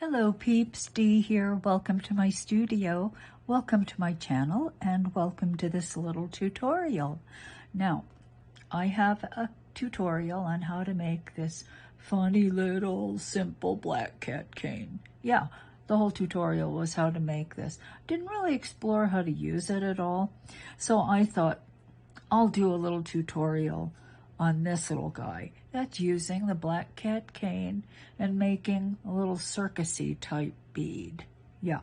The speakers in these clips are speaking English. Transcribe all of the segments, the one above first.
Hello peeps, Dee here. Welcome to my studio, welcome to my channel, and welcome to this little tutorial. Now, I have a tutorial on how to make this funny little simple black cat cane. Yeah, the whole tutorial was how to make this. Didn't really explore how to use it at all, so I thought I'll do a little tutorial on this little guy. That's using the black cat cane and making a little circusy type bead. Yeah.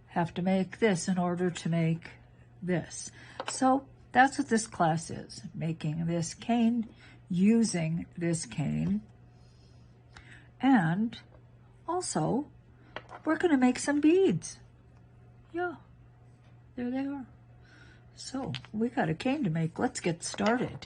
Have to make this in order to make this. So that's what this class is. Making this cane, using this cane, and also we're gonna make some beads. Yeah, there they are. So we got a cane to make. Let's get started.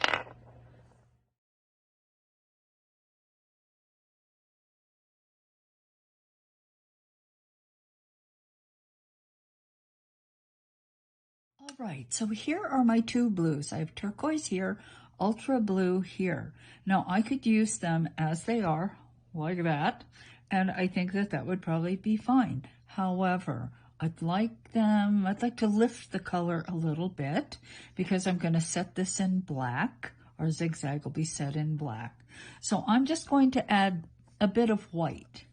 All right, so here are my two blues. I have turquoise here, ultra blue here. Now I could use them as they are, like that, and I think that that would probably be fine. However, I'd like to lift the color a little bit because I'm going to set this in black, or zigzag will be set in black. So I'm just going to add a bit of white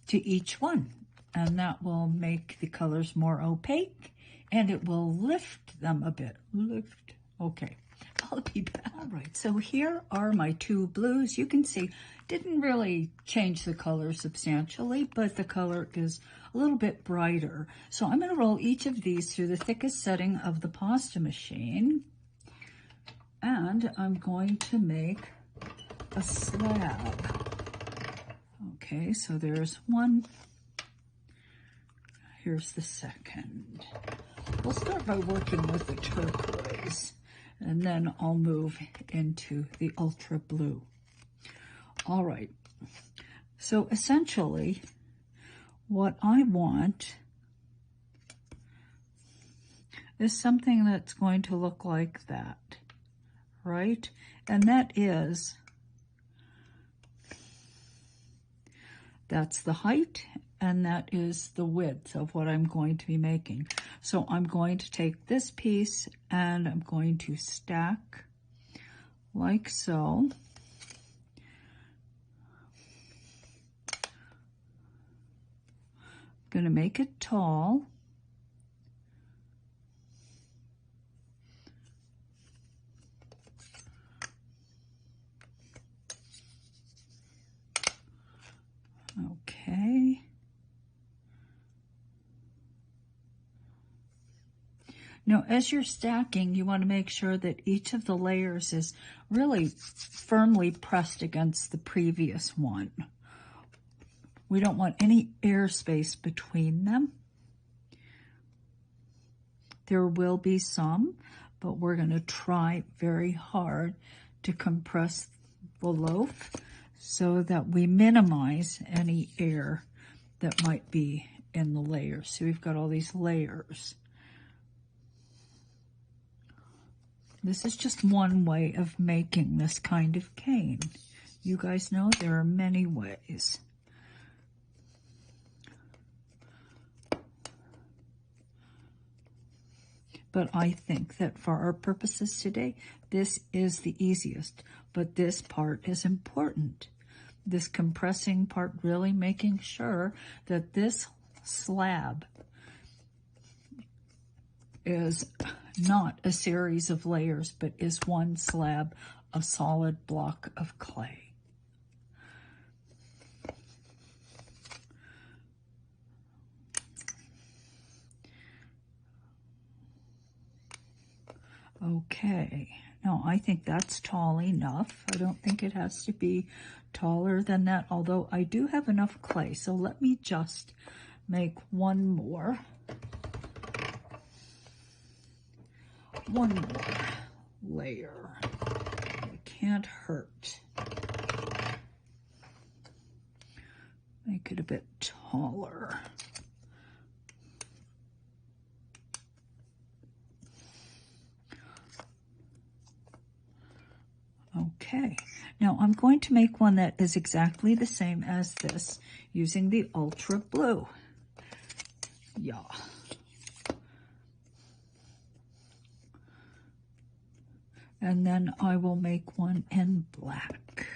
to each one, and that will make the colors more opaque and it will lift them a bit. Lift. Okay, I'll be back. All right, so here are my two blues. You can see, didn't really change the color substantially, but the color is a little bit brighter. So I'm going to roll each of these through the thickest setting of the pasta machine, and I'm going to make a slab. Okay, so there's one. Here's the second. We'll start by working with the turquoise, and then I'll move into the ultra blue. All right, so essentially what I want is something that's going to look like that, right? And that's the height, and that is the width of what I'm going to be making. So I'm going to take this piece and I'm going to stack like so. I'm going to make it tall. Okay. Now, as you're stacking, you want to make sure that each of the layers is really firmly pressed against the previous one. We don't want any airspace between them. There will be some, but we're going to try very hard to compress the loaf so that we minimize any air that might be in the layers. So we've got all these layers. This is just one way of making this kind of cane. You guys know there are many ways. But I think that for our purposes today, this is the easiest. But this part is important. This compressing part, really making sure that this slab is not a series of layers, but is one slab, a solid block of clay. Okay, now I think that's tall enough. I don't think it has to be taller than that, although I do have enough clay. So let me just make one more layer. It can't hurt. Make it a bit taller. Okay, now I'm going to make one that is exactly the same as this using the ultra blue. Yeah. And then I will make one in black.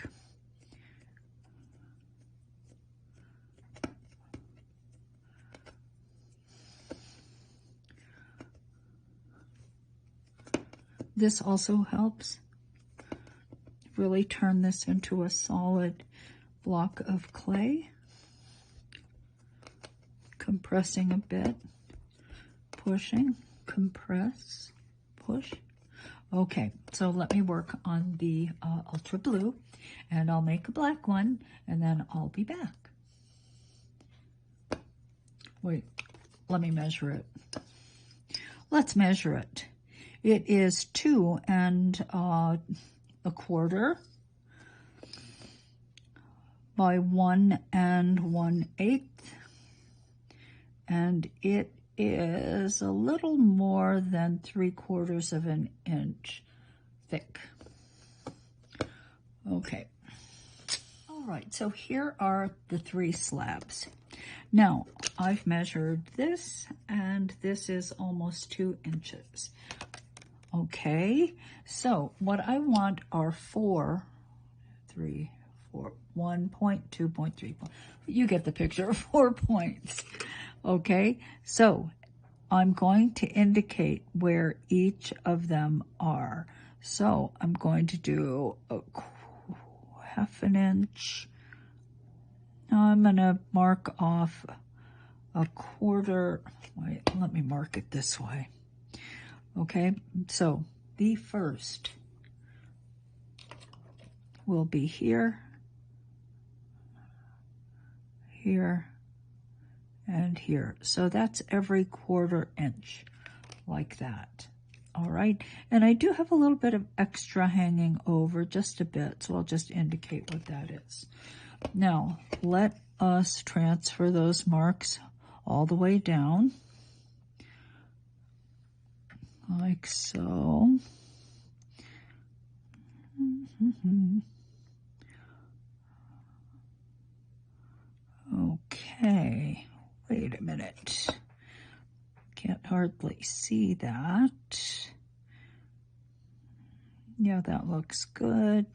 This also helps really turn this into a solid block of clay. Compressing a bit, pushing, compress, push. Okay, so let me work on the ultra blue, and I'll make a black one, and then I'll be back. Wait, let me measure it. Let's measure it. It is 2 1/4 by 1 1/8, and it is a little more than 3/4 of an inch thick. Okay. All right, so here are the 3 slabs. Now, I've measured this, and this is almost 2 inches. Okay, so what I want are 1.2.3. You get the picture, 4 points. Okay, so I'm going to indicate where each of them are. So I'm going to do a 1/2 inch. I'm going to mark off a 1/4. Wait, let me mark it this way. Okay, so the first will be here, here, and here. So that's every 1/4 inch, like that. All right, and I do have a little bit of extra hanging over, just a bit, so I'll just indicate what that is. Now, let us transfer those marks all the way down, like so. Okay, wait a minute. Can't hardly see that. Yeah, that looks good.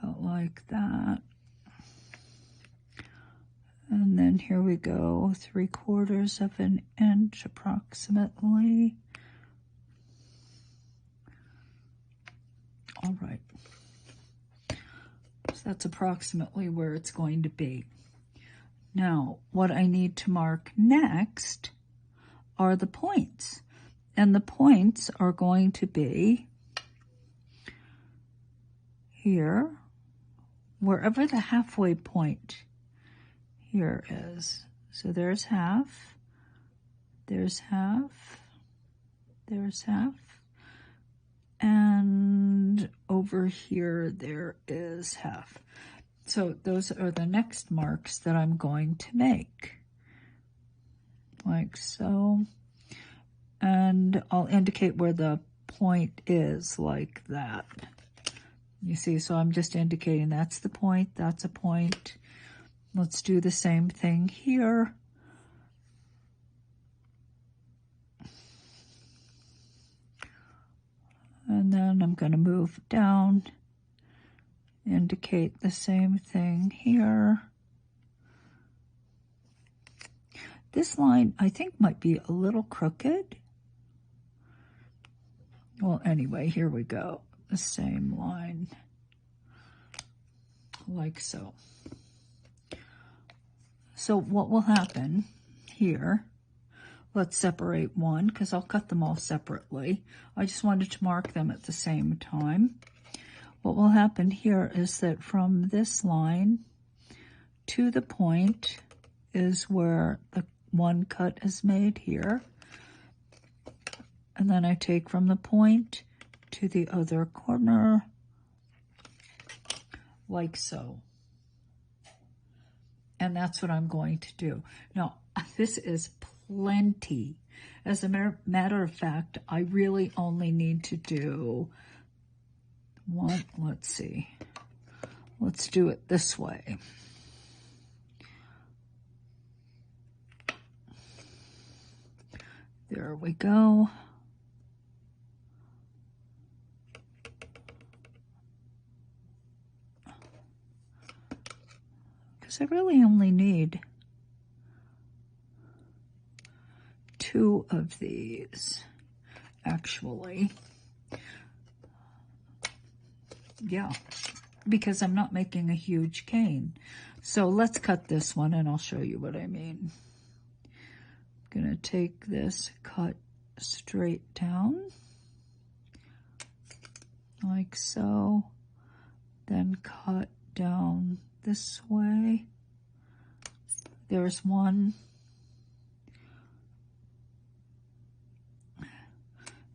About like that. And then here we go, 3/4 of an inch approximately. All right. So that's approximately where it's going to be. Now, what I need to mark next are the points. And the points are going to be here, wherever the halfway point here is. So there's half, there's half, there's half, and over here there is half. So those are the next marks that I'm going to make, like so. And I'll indicate where the point is, like that. You see, so I'm just indicating that's the point, that's a point. Let's do the same thing here. And then I'm going to move down, indicate the same thing here. This line, I think, might be a little crooked. Well, anyway, here we go. The same line, like so. So what will happen here, let's separate one because I'll cut them all separately. I just wanted to mark them at the same time. What will happen here is that from this line to the point is where the one cut is made here. And then I take from the point to the other corner, like so. And that's what I'm going to do. Now, this is plenty. As a matter of fact, I really only need to do one, let's see. Let's do it this way. There we go. Because I really only need 2 of these, actually. Yeah, because I'm not making a huge cane. So let's cut this one and I'll show you what I mean. I'm gonna take this, cut straight down, like so, then cut down this way. There's one.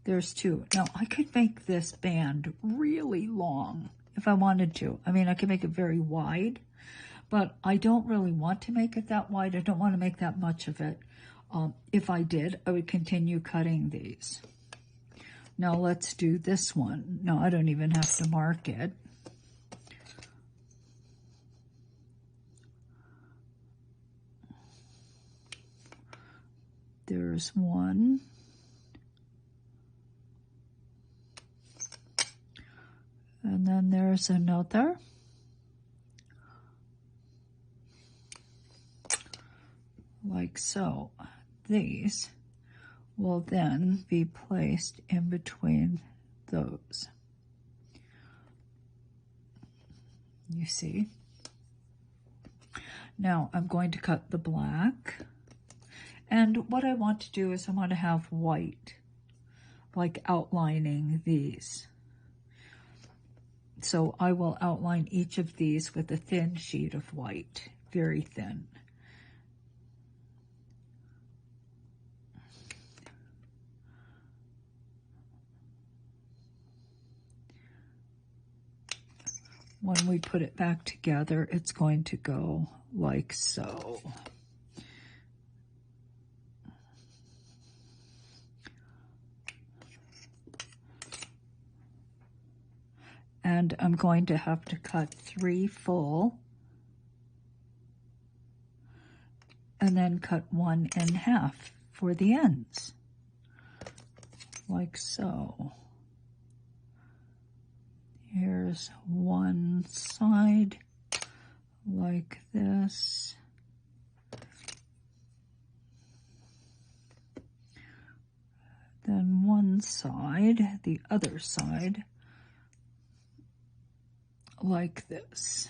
There's 2. Now, I could make this band really long if I wanted to. I mean, I could make it very wide, but I don't really want to make it that wide. I don't want to make that much of it. If I did, I would continue cutting these. Now, let's do this one. No, I don't even have to mark it. There's one. And then there's another. Like so. These will then be placed in between those. You see? Now I'm going to cut the black. And what I want to do is I want to have white, like outlining these. So I will outline each of these with a thin sheet of white, very thin. When we put it back together, it's going to go like so. And I'm going to have to cut 3 full and then cut 1 in half for the ends, like so. Here's one side, like this. Then one side, the other side, like this.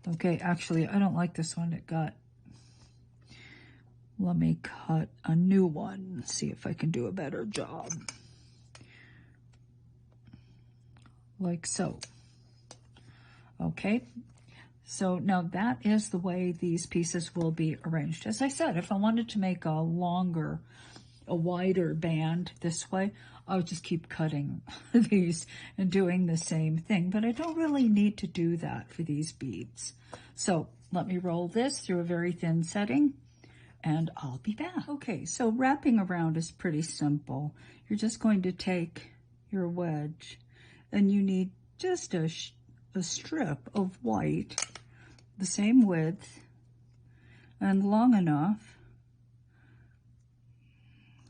Okay, actually, I don't like this one. Let me cut a new one, see if I can do a better job. Like so. Okay, so now that is the way these pieces will be arranged. As I said, if I wanted to make a wider band this way, I would just keep cutting these and doing the same thing, but I don't really need to do that for these beads. So let me roll this through a very thin setting and I'll be back. Okay, so wrapping around is pretty simple. You're just going to take your wedge and you need just a strip of white, the same width and long enough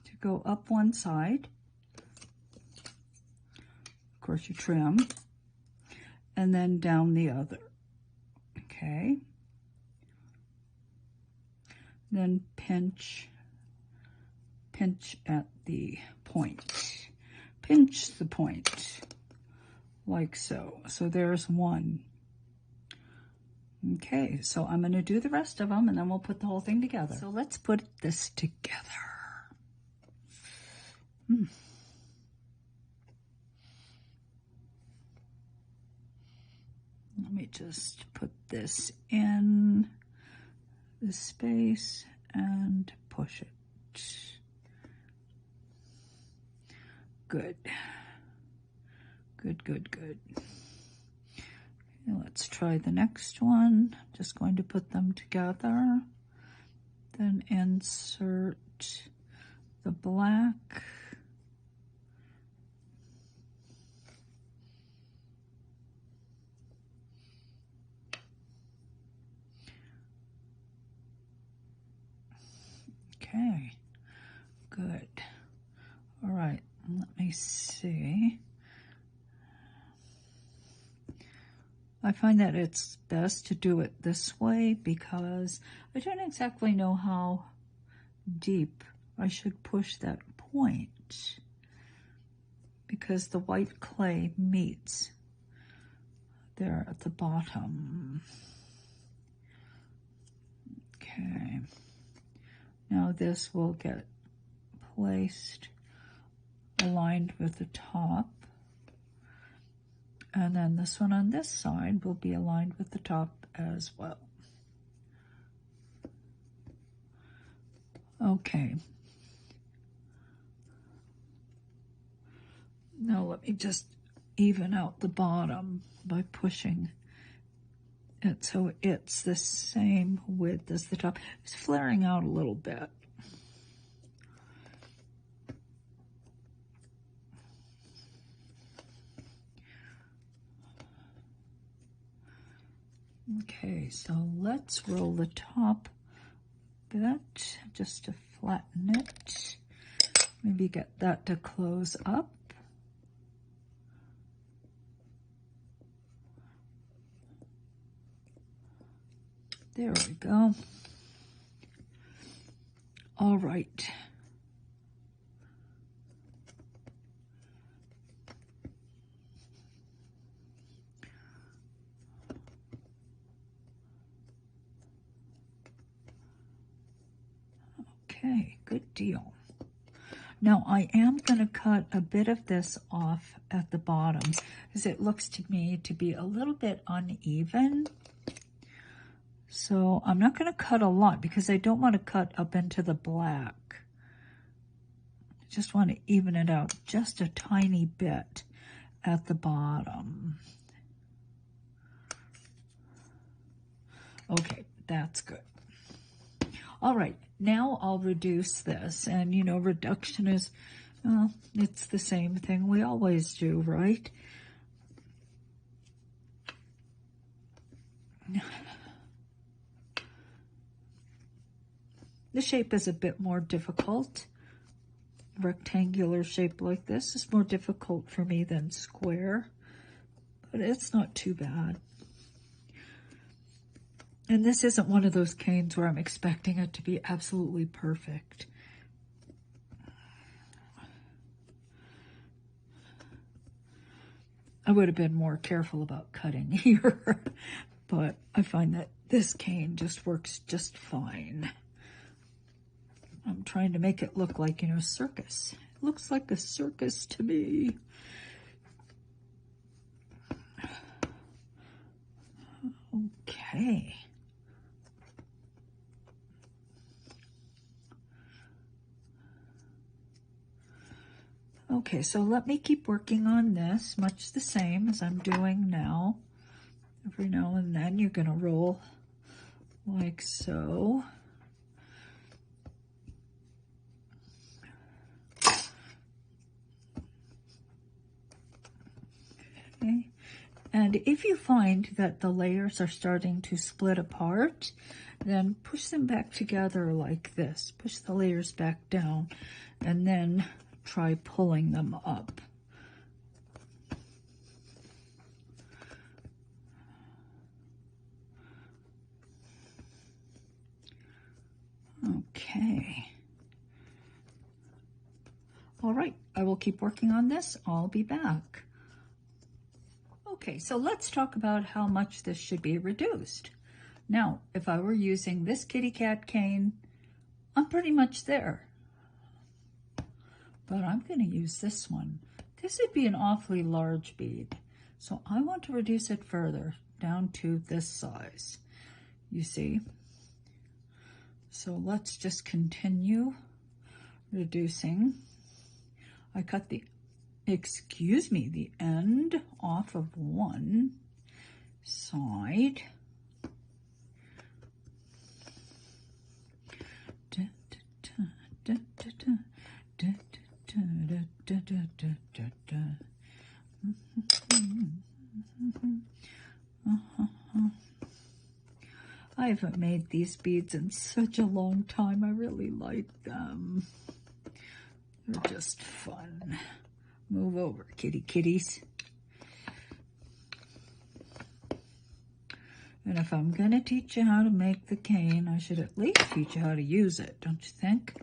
to go up one side. Of course, you trim, and then down the other. Okay. Then pinch at the point. Pinch the point, like so. So there's one. Okay, so I'm going to do the rest of them, and then we'll put the whole thing together. So let's put this together. Let me just put this in the space and push it. Good. Good, good, good. Okay, let's try the next one. Just going to put them together. Then insert the black. Okay, good. All right, let me see. I find that it's best to do it this way because I don't exactly know how deep I should push that point because the white clay meets there at the bottom. Okay, now this will get placed aligned with the top, and then this one on this side will be aligned with the top as well. Okay, now let me just even out the bottom by pushing it so it's the same width as the top. It's flaring out a little bit. Okay, so let's roll the top a bit just to flatten it. Maybe get that to close up. There we go. All right. Okay, good deal. Now I am going to cut a bit of this off at the bottom because it looks to me to be a little bit uneven. So I'm not going to cut a lot because I don't want to cut up into the black. I just want to even it out just a tiny bit at the bottom. Okay, that's good. All right, now I'll reduce this. And, you know, reduction is, well, it's the same thing we always do, right? The shape is a bit more difficult. Rectangular shape like this is more difficult for me than square, but it's not too bad. And this isn't one of those canes where I'm expecting it to be absolutely perfect. I would have been more careful about cutting here, but I find that this cane just works just fine. I'm trying to make it look like, you know, circus. It looks like a circus to me. Okay. Okay, so let me keep working on this, much the same as I'm doing now. Every now and then you're going to roll like so. Okay. And if you find that the layers are starting to split apart, then push them back together like this. Push the layers back down and then try pulling them up. Okay. All right, I will keep working on this. I'll be back. Okay, so let's talk about how much this should be reduced. Now, if I were using this kitty cat cane, I'm pretty much there. But I'm going to use this one. This would be an awfully large bead. So I want to reduce it further, down to this size, you see. So let's just continue reducing. I cut the end off of one side. I haven't made these beads in such a long time. I really like them. They're just fun. Move over, kitty kitties. And if I'm going to teach you how to make the cane, I should at least teach you how to use it, don't you think?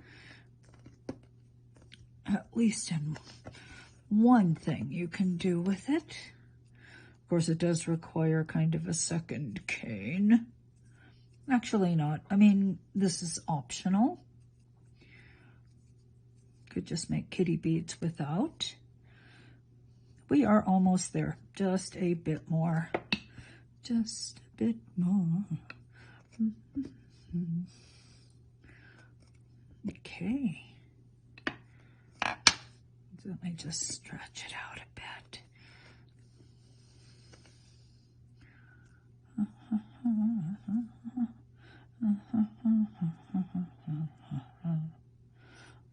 At least in one thing you can do with it. Of course, it does require kind of a second cane. Actually not. I mean, this is optional. Could just make kitty beads without. We are almost there. Just a bit more. Just a bit more. Okay. Let me just stretch it out a bit.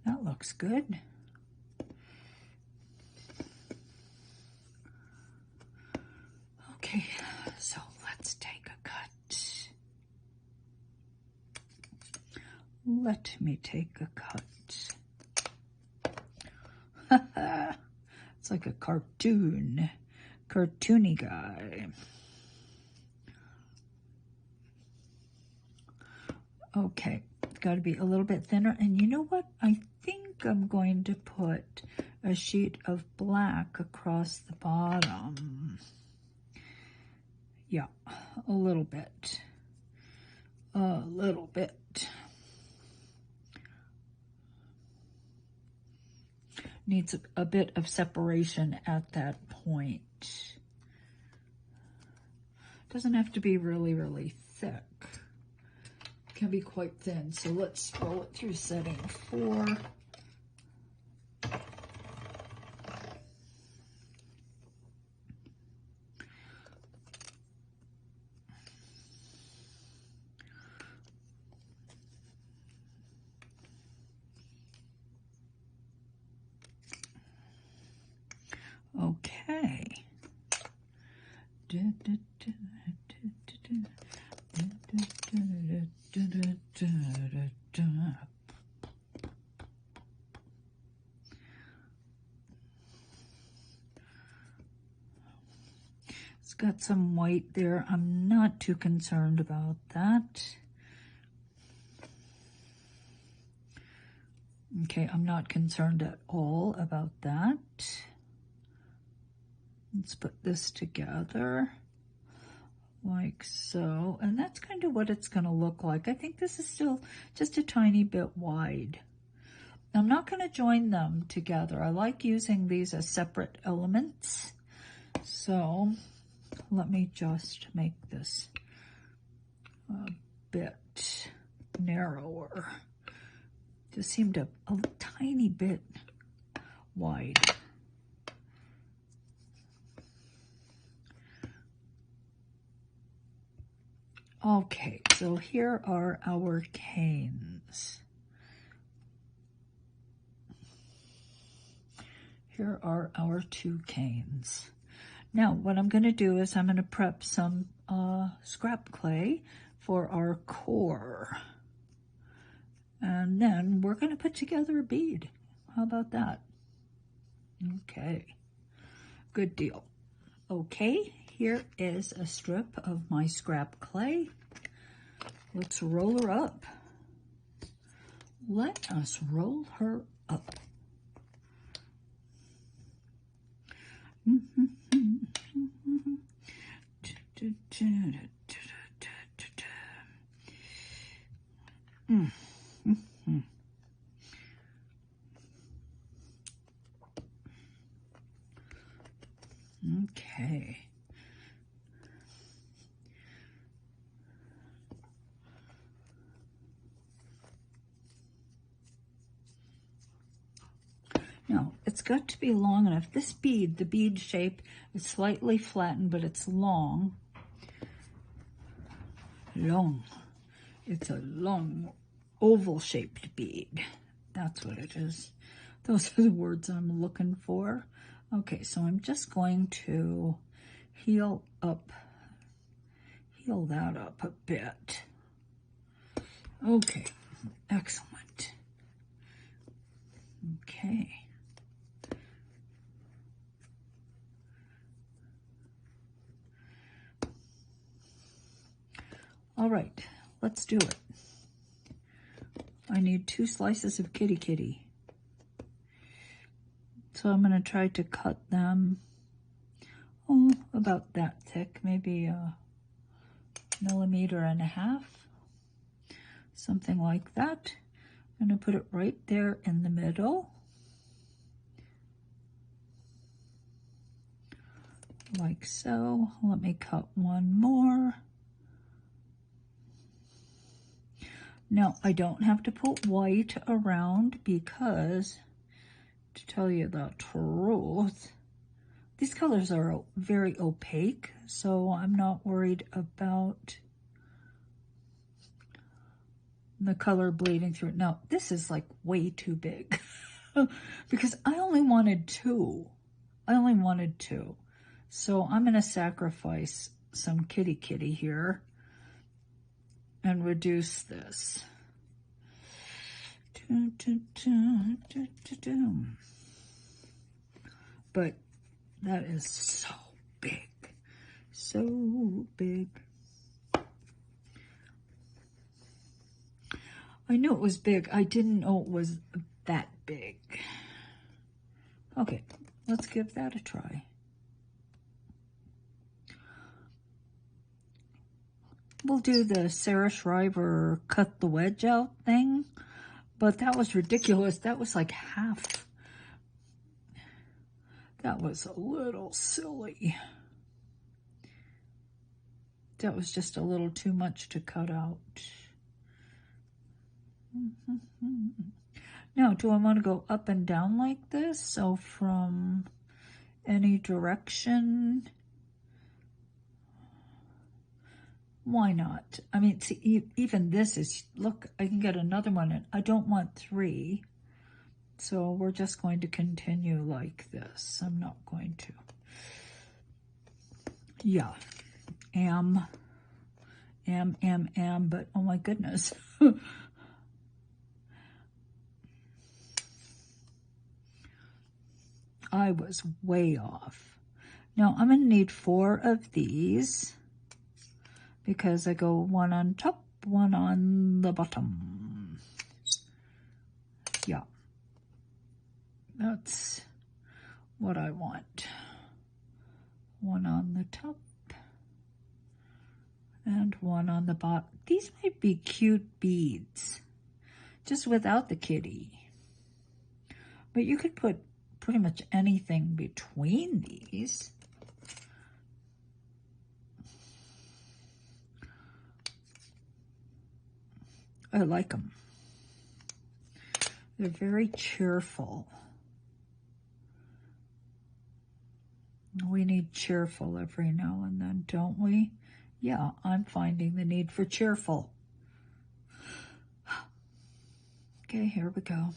That looks good. Okay, so let's take a cut. Let me take a cut. It's like a cartoony guy. Okay, it's got to be a little bit thinner. And you know what? I think I'm going to put a sheet of black across the bottom. Yeah, a little bit. A little bit. Needs a bit of separation at that point. Doesn't have to be really, really thick. It can be quite thin. So let's scroll it through setting 4. Okay. It's got some white there. I'm not too concerned about that. Okay, I'm not concerned at all about that. Let's put this together like so. And that's kind of what it's going to look like. I think this is still just a tiny bit wide. I'm not going to join them together. I like using these as separate elements. So let me just make this a bit narrower. Just seemed a tiny bit wide. Okay, so here are our canes. Here are our 2 canes. Now, what I'm going to do is I'm going to prep some scrap clay for our core. And then we're going to put together a bead. How about that? Okay, good deal. Okay, here is a strip of my scrap clay. Let's roll her up. Let us roll her up. Okay. Now, it's got to be long enough. This bead, the bead shape, is slightly flattened, but it's long. Long. It's a long, oval-shaped bead. That's what it is. Those are the words I'm looking for. Okay, so I'm just going to heal that up a bit. Okay, excellent. Okay. All right, let's do it. I need 2 slices of kitty kitty. So I'm going to try to cut them, about that thick, maybe a 1.5 millimeters, something like that. I'm going to put it right there in the middle, like so. Let me cut one more. Now, I don't have to put white around because, to tell you the truth, these colors are very opaque, so I'm not worried about the color bleeding through. Now, this is like way too big because I only wanted 2. I only wanted 2. So I'm going to sacrifice some kitty kitty here and reduce this. But that is so big, so big. I knew it was big. I didn't know it was that big. Okay, let's give that a try. We'll do the Sarah Shriver cut the wedge out thing, but that was ridiculous. That was like half. That was a little silly. That was just a little too much to cut out. Now, do I want to go up and down like this? So from any direction? Why not? I mean, see, even this is, look, I can get another one in. I don't want 3. So we're just going to continue like this. I'm not going to. Yeah. But oh my goodness. I was way off. Now I'm going to need 4 of these because I go 1 on top, 1 on the bottom. Yeah. That's what I want. 1 on the top and 1 on the bottom. These might be cute beads, just without the kitty. But you could put pretty much anything between these. I like them. They're very cheerful. We need cheerful every now and then, don't we? Yeah, I'm finding the need for cheerful. Okay, here we go.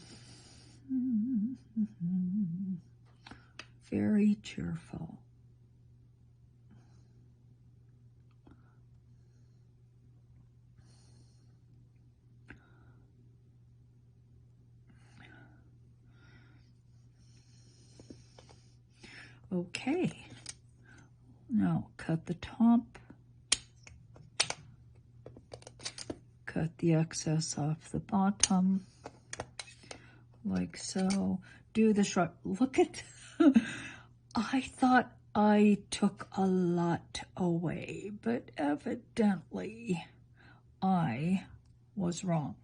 Very cheerful. Okay, now cut the top, cut the excess off the bottom, like so. Do the shrug. Look at, I thought I took a lot away, but evidently I was wrong.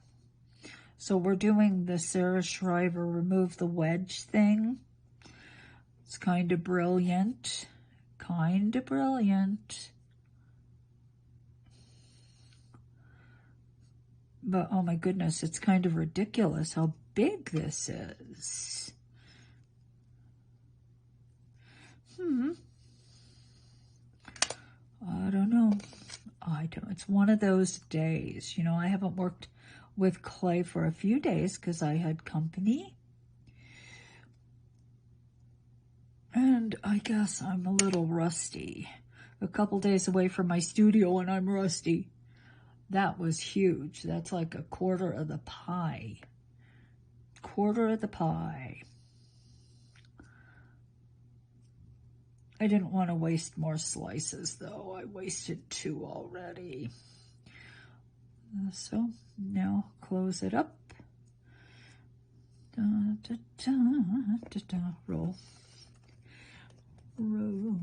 So we're doing the Sarah Shriver remove the wedge thing. It's kind of brilliant, kind of brilliant. But oh my goodness, it's kind of ridiculous how big this is. I don't know. It's one of those days. You know, I haven't worked with clay for a few days because I had company. And I guess I'm a little rusty. A couple days away from my studio and I'm rusty. That was huge. That's like a quarter of the pie. Quarter of the pie. I didn't want to waste more slices though. I wasted 2 already. So now close it up. Da, da, da, da, da. Roll. Roll.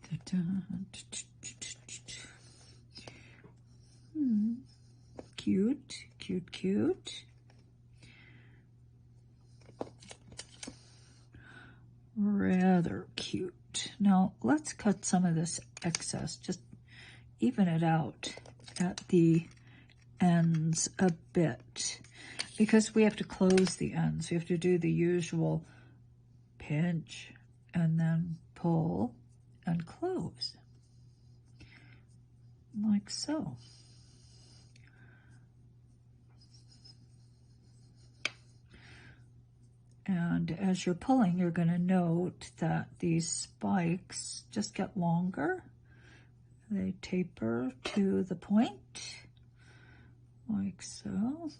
Da, da, da, Cute, cute, cute. Rather cute. Now let's cut some of this excess, just even it out at the ends a bit, because we have to close the ends. We have to do the usual pinch and then pull and close, like so. And as you're pulling, you're going to note that these spikes just get longer. They taper to the point, like so.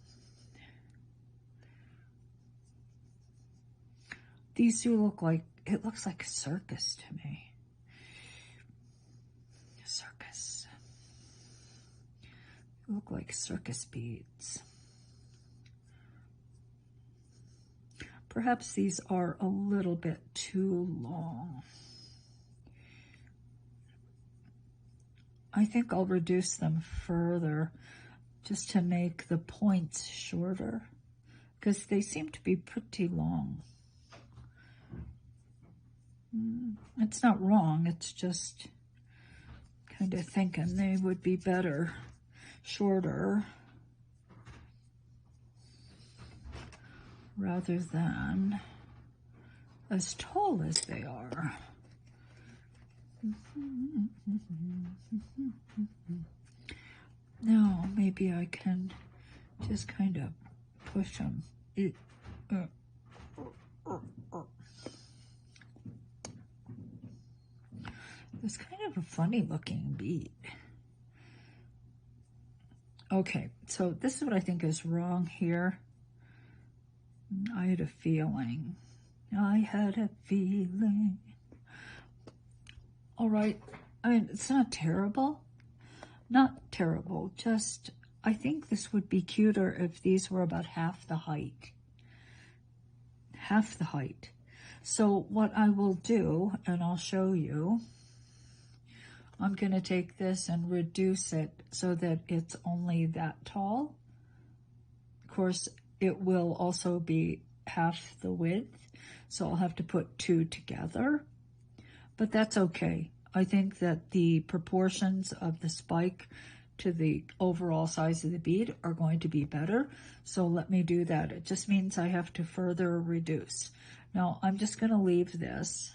These do look like, it looks like a circus to me. Circus. They look like circus beads. Perhaps these are a little bit too long. I think I'll reduce them further just to make the points shorter, because they seem to be pretty long. It's not wrong, it's just kind of thinking they would be better shorter rather than as tall as they are. Now maybe I can just kind of push them. It's kind of a funny looking bead. Okay, so this is what I think is wrong here. I had a feeling. I had a feeling. All right, I mean, it's not terrible. Not terrible, just I think this would be cuter if these were about half the height. Half the height. So what I will do, and I'll show you, I'm going to take this and reduce it so that it's only that tall. Of course, it will also be half the width, so I'll have to put 2 together, but that's okay. I think that the proportions of the spike to the overall size of the bead are going to be better, so let me do that. It just means I have to further reduce. Now, I'm just going to leave this,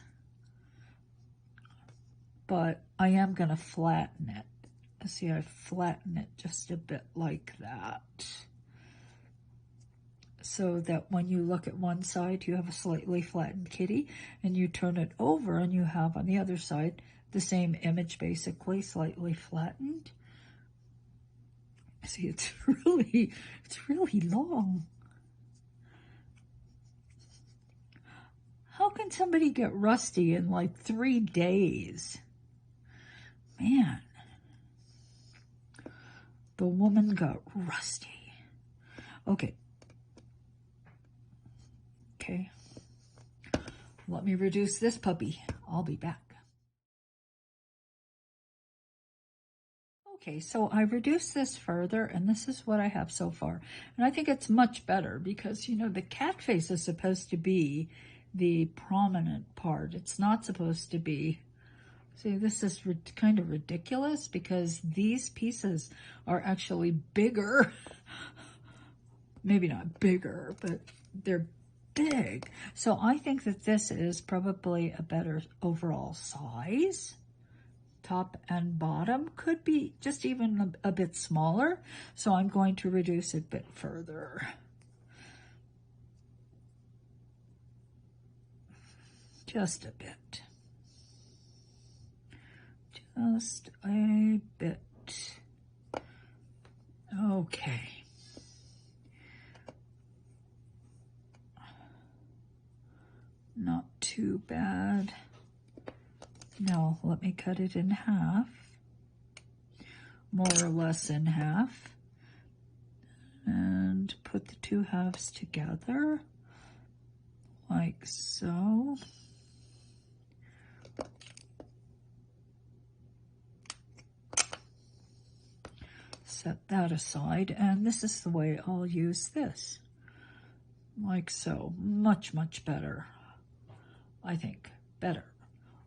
but I am going to flatten it. See, I flatten it just a bit like that, so that when you look at one side, you have a slightly flattened kitty, and you turn it over and you have on the other side the same image, basically slightly flattened. See, it's really long. How can somebody get rusty in like 3 days? Man, the woman got rusty. Okay. Okay. Let me reduce this puppy. I'll be back. Okay, so I reduced this further, and this is what I have so far. And I think it's much better because, you know, the cat face is supposed to be the prominent part. It's not supposed to be. See, this is kind of ridiculous because these pieces are actually bigger. Maybe not bigger, but they're big. So I think that this is probably a better overall size. Top and bottom could be just even a bit smaller, so I'm going to reduce it a bit further. Just a bit. Just a bit. Okay. Not too bad. Now let me cut it in half, more or less in half, and put the two halves together like so. Set that aside, and this is the way I'll use this, like so. Much, much better, I think, better.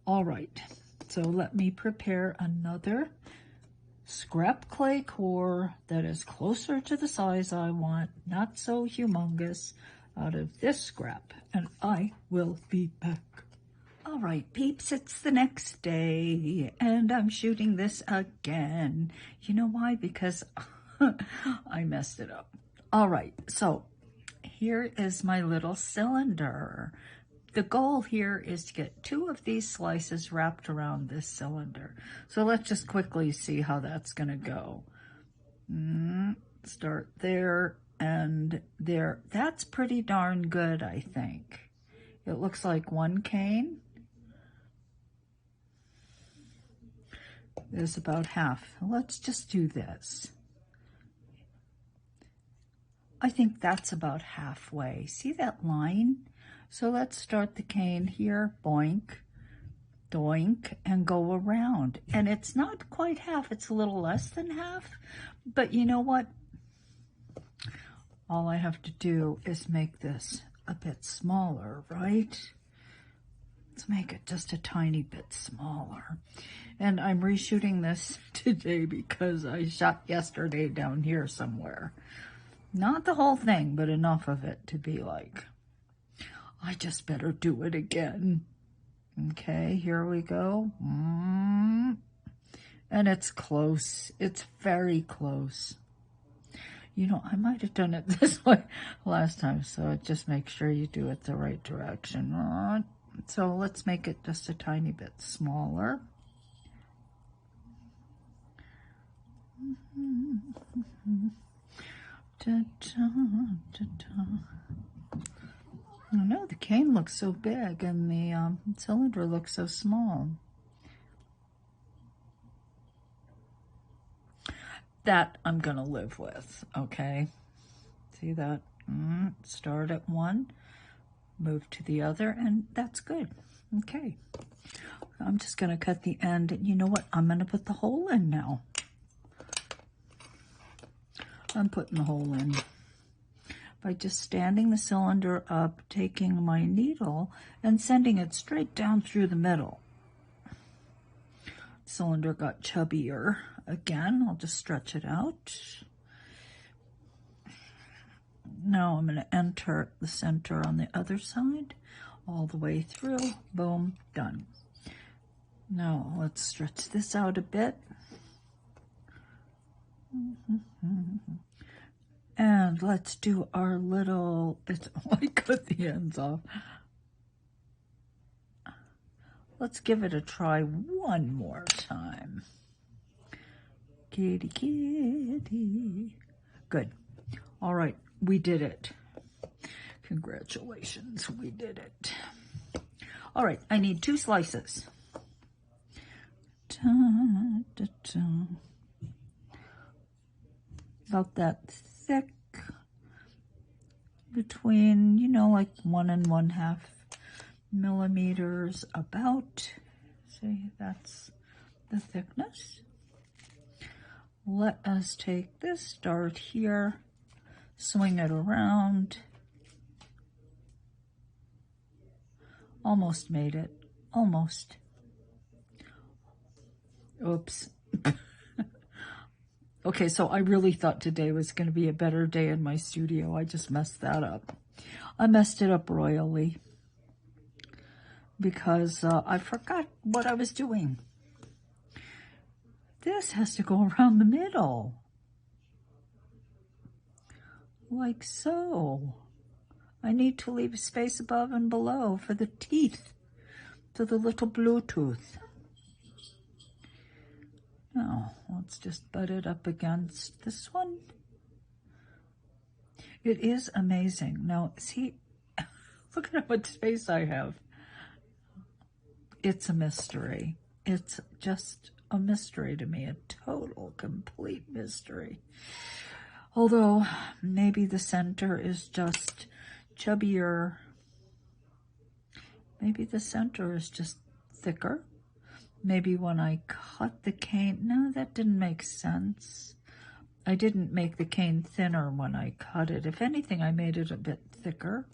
All right, so let me prepare another scrap clay core that is closer to the size I want, not so humongous, out of this scrap, and I will be back. All right, peeps, it's the next day, and I'm shooting this again. You know why? Because I messed it up. All right, so here is my little cylinder. The goal here is to get 2 of these slices wrapped around this cylinder. So let's just quickly see how that's gonna go. Start there and there. That's pretty darn good, I think. It looks like 1 cane is about half. Let's just do this. I think that's about halfway. See that line? So let's start the cane here, boink, doink, and go around. And it's not quite half, it's a little less than half, but you know what? All I have to do is make this a bit smaller, right? Let's make it just a tiny bit smaller. And I'm reshooting this today because I shot yesterday down here somewhere. Not the whole thing, but enough of it to be like, I just better do it again. Okay, here we go. And it's close. It's very close. You know, I might have done it this way last time, so just make sure you do it the right direction. So let's make it just a tiny bit smaller. I know the cane looks so big and the cylinder looks so small. That I'm gonna live with, okay? See that? Start at one, move to the other, and that's good. Okay. I'm just gonna cut the end, and you know what? I'm gonna put the hole in now. I'm putting the hole in by just standing the cylinder up, taking my needle and sending it straight down through the middle. Cylinder got chubbier again. I'll just stretch it out. Now I'm going to enter the center on the other side all the way through. Boom, done. Now let's stretch this out a bit. And let's do our little, I cut the ends off. Let's give it a try one more time. Kitty, kitty. Good. All right, we did it. Congratulations, we did it. All right, I need 2 slices. About that thick, between, you know, like 1 1/2 millimeters about. See, that's the thickness. Let us take this, start here, swing it around. Almost made it, almost. Oops. Okay, so I really thought today was going to be a better day in my studio. I just messed that up. I messed it up royally because I forgot what I was doing. This has to go around the middle. Like so. I need to leave space above and below for the teeth, for the little Bluetooth. Now, let's just butt it up against this one. It is amazing. Now, see, look at how much space I have. It's a mystery. It's just a mystery to me, a total, complete mystery. Although, maybe the center is just chubbier. Maybe the center is just thicker. Maybe when I cut the cane, no, that didn't make sense. I didn't make the cane thinner when I cut it. If anything, I made it a bit thicker.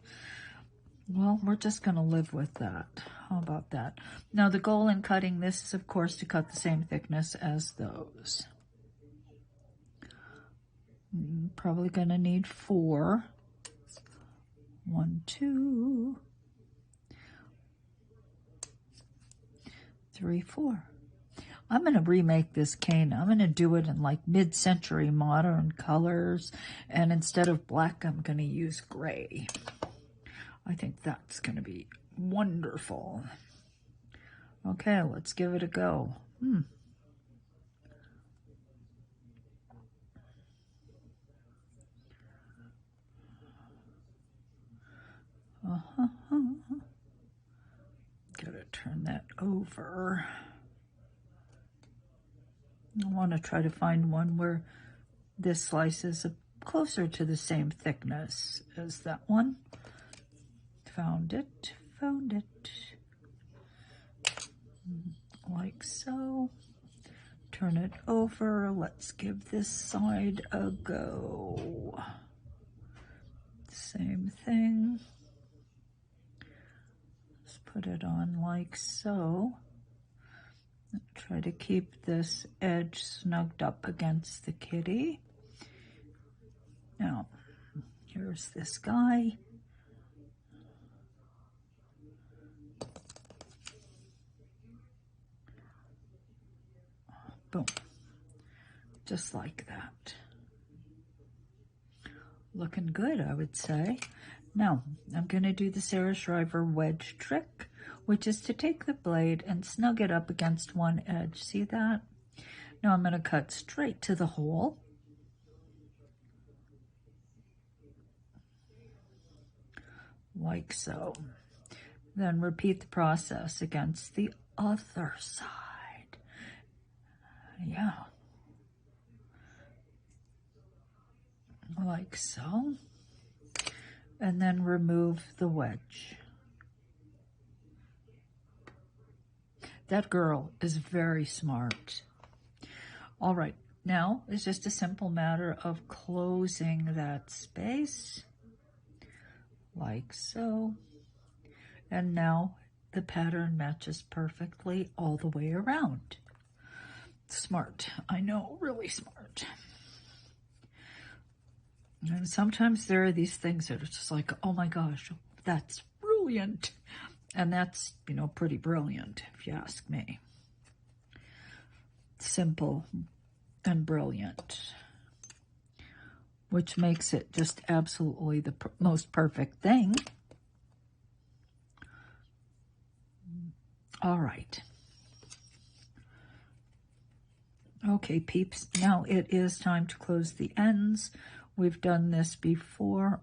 Well, we're just going to live with that. How about that? Now, the goal in cutting this is, of course, to cut the same thickness as those. Probably going to need 4. 1, 2, 3, 4. I'm going to remake this cane. I'm going to do it in like mid-century modern colors. And instead of black, I'm going to use gray. I think that's going to be wonderful. Okay, let's give it a go. Gotta turn that over. I want to try to find one where this slice is closer to the same thickness as that one. Found it, found it. Like so. Turn it over. Let's give this side a go. Same thing. Let's put it on like so. Try to keep this edge snugged up against the kitty. Now, here's this guy. Boom. Just like that. Looking good, I would say. Now, I'm going to do the Sarah Shriver wedge trick, which is to take the blade and snug it up against one edge. See that? Now I'm going to cut straight to the hole. Like so. Then repeat the process against the other side. Yeah. Like so. And then remove the wedge. That girl is very smart. All right, now it's just a simple matter of closing that space, like so. And now the pattern matches perfectly all the way around. Smart, I know, really smart. And sometimes there are these things that are just like, oh my gosh, that's brilliant. And that's, you know, pretty brilliant, if you ask me. Simple and brilliant, which makes it just absolutely the most perfect thing. All right. Okay, peeps, now it is time to close the ends. We've done this before.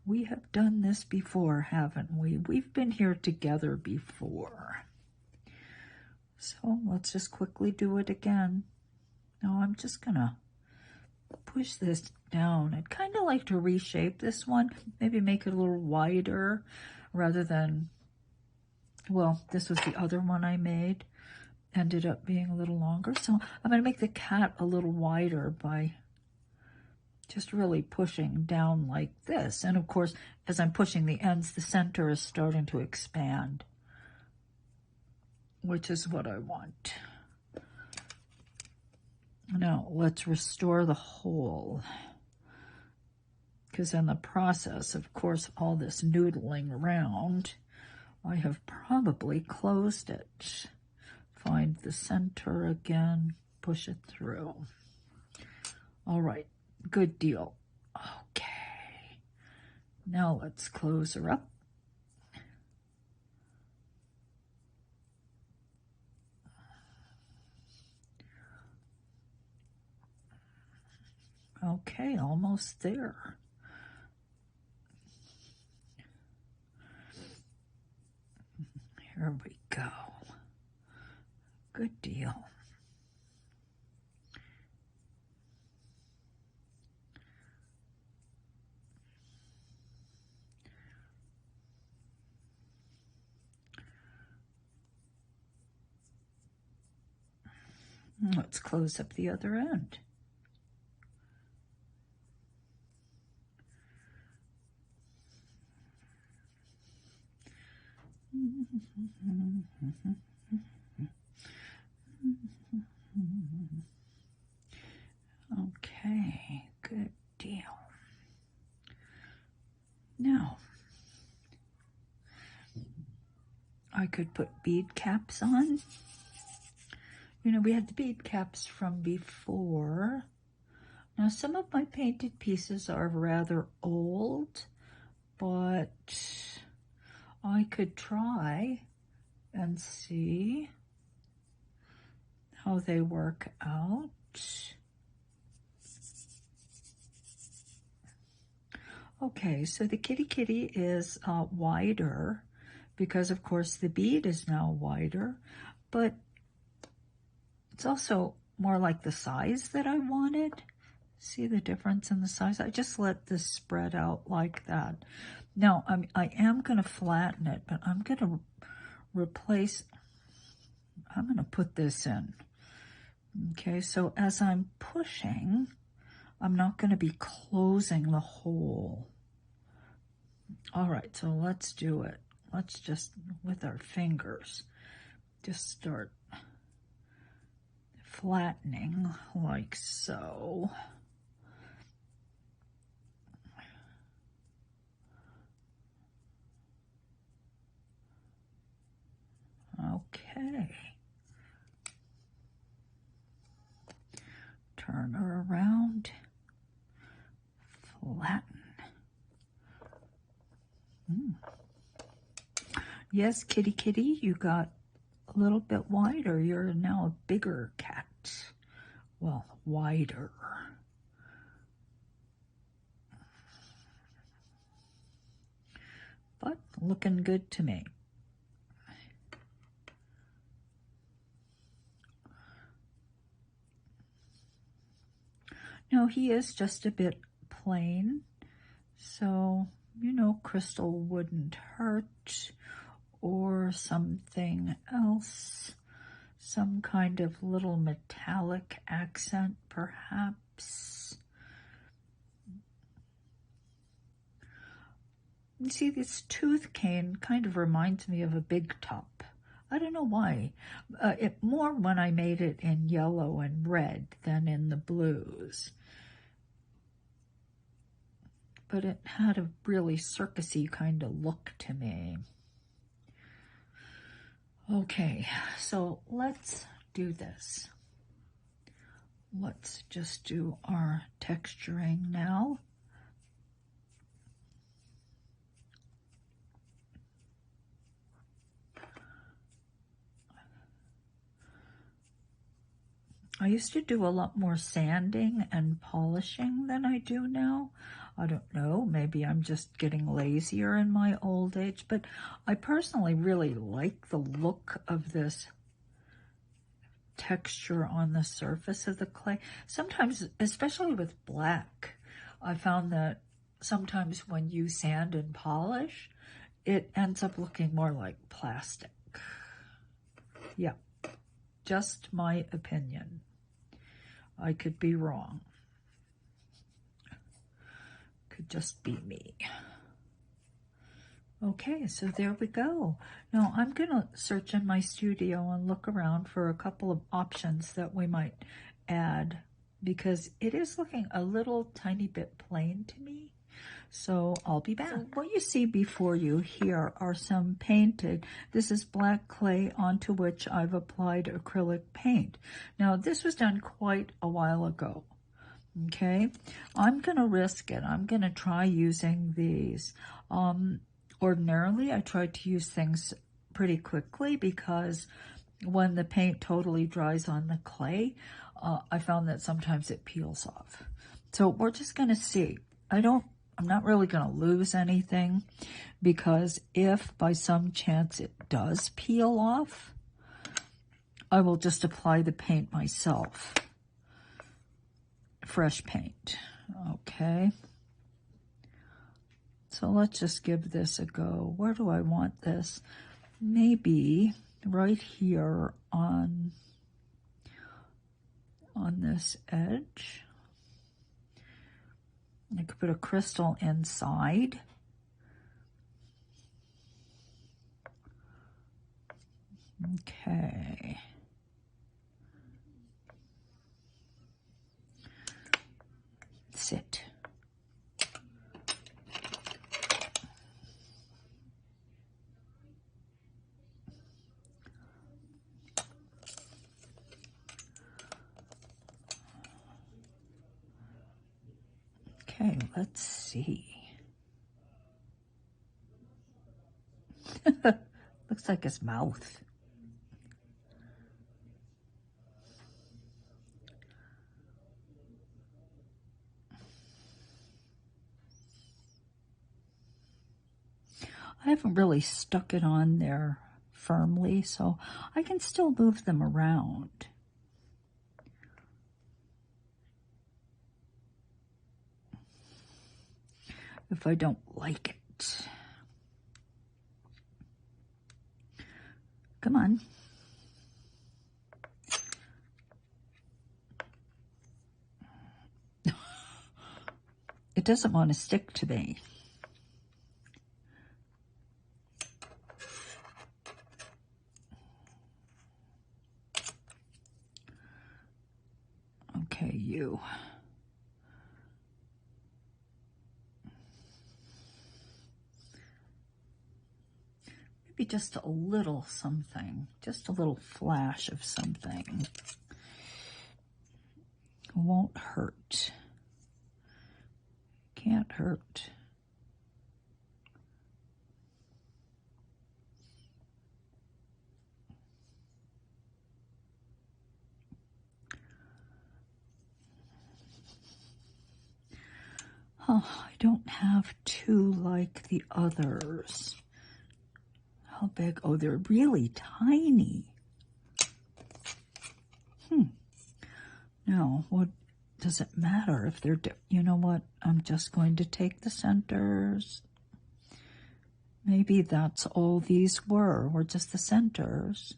We have done this before, haven't we? We've been here together before. So let's just quickly do it again. Now I'm just gonna push this down. I'd kind of like to reshape this one, maybe make it a little wider rather than, well, this was the other one I made. Ended up being a little longer. So I'm gonna make the cat a little wider by just really pushing down like this. And of course, as I'm pushing the ends, the center is starting to expand, which is what I want. Now, let's restore the hole. Because in the process, of course, all this noodling around, I have probably closed it. Find the center again, push it through. All right. Good deal. Okay. Now let's close her up. Okay, almost there. Here we go. Good deal. Let's close up the other end. Okay, good deal. Now, I could put bead caps on. You know, we had the bead caps from before. Now, some of my painted pieces are rather old, but I could try and see how they work out. Okay, so the kitty kitty is wider because, of course, the bead is now wider, but it's also more like the size that I wanted. See the difference in the size? I just let this spread out like that. Now, I am going to flatten it, but I'm going to replace, I'm going to put this in. Okay, so as I'm pushing, I'm not going to be closing the hole. All right, so let's do it. Let's just, with our fingers, just start flattening like so. Okay. Turn her around. Flatten. Yes, kitty kitty, you got a little bit wider. You're now a bigger cat. Well, wider. But looking good to me. No, he is just a bit plain, so, you know, crystal wouldn't hurt, or something else, some kind of little metallic accent, perhaps. You see, this tooth cane kind of reminds me of a big top. I don't know why. More when I made it in yellow and red than in the blues. But it had a really circusy kind of look to me. Okay, so let's do this. Let's just do our texturing now. I used to do a lot more sanding and polishing than I do now. I don't know, maybe I'm just getting lazier in my old age, but I personally really like the look of this texture on the surface of the clay. Sometimes, especially with black, I found that sometimes when you sand and polish, it ends up looking more like plastic. Yeah, just my opinion. I could be wrong. Could just be me. Okay, so there we go. Now I'm going to search in my studio and look around for a couple of options that we might add, because it is looking a little tiny bit plain to me. So I'll be back. So what you see before you here are some painted, this is black clay onto which I've applied acrylic paint. Now this was done quite a while ago. Okay, I'm going to risk it. I'm going to try using these. Ordinarily, I try to use things pretty quickly because when the paint totally dries on the clay, I found that sometimes it peels off. So we're just going to see. I'm not really going to lose anything, because if by some chance it does peel off, I will just apply the paint myself. Fresh paint. Okay. So let's just give this a go. Where do I want this? Maybe right here on this edge. I could put a crystal inside. Okay. Sit. Okay, let's see. Looks like his mouth. I haven't really stuck it on there firmly, so I can still move them around. If I don't like it. Come on. It doesn't want to stick to me. Okay, you. Maybe just a little something, just a little flash of something. Won't hurt. Can't hurt. Oh, I don't have two like the others. How big? Oh, they're really tiny. Now, what does it matter if they're, you know what? I'm just going to take the centers. Maybe that's all these were just the centers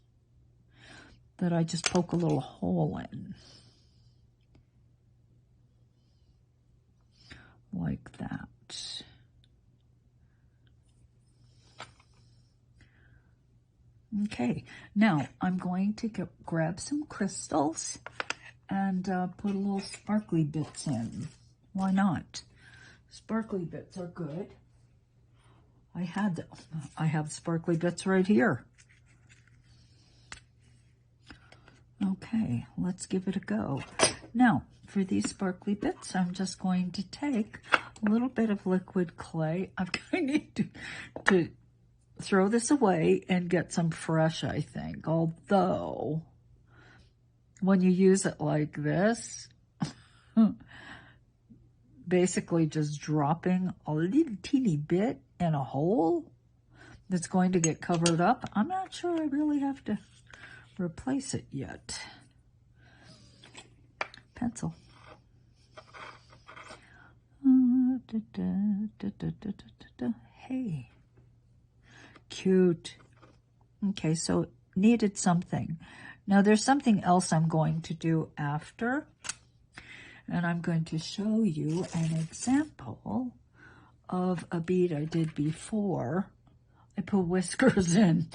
that I just poke a little hole in. Like that. Okay, now I'm going to grab some crystals and put a little sparkly bits in. Why not? Sparkly bits are good. I have sparkly bits right here. Okay, let's give it a go. Now, for these sparkly bits, I'm just going to take a little bit of liquid clay. I'm going to need to throw this away and get some fresh, I think. Although, when you use it like this, basically just dropping a little teeny bit in a hole that's going to get covered up, I'm not sure I really have to replace it yet. Pencil. Hey. Cute. Okay, so needed something. Now there's something else I'm going to do after, and I'm going to show you an example of a bead I did before. I put whiskers in.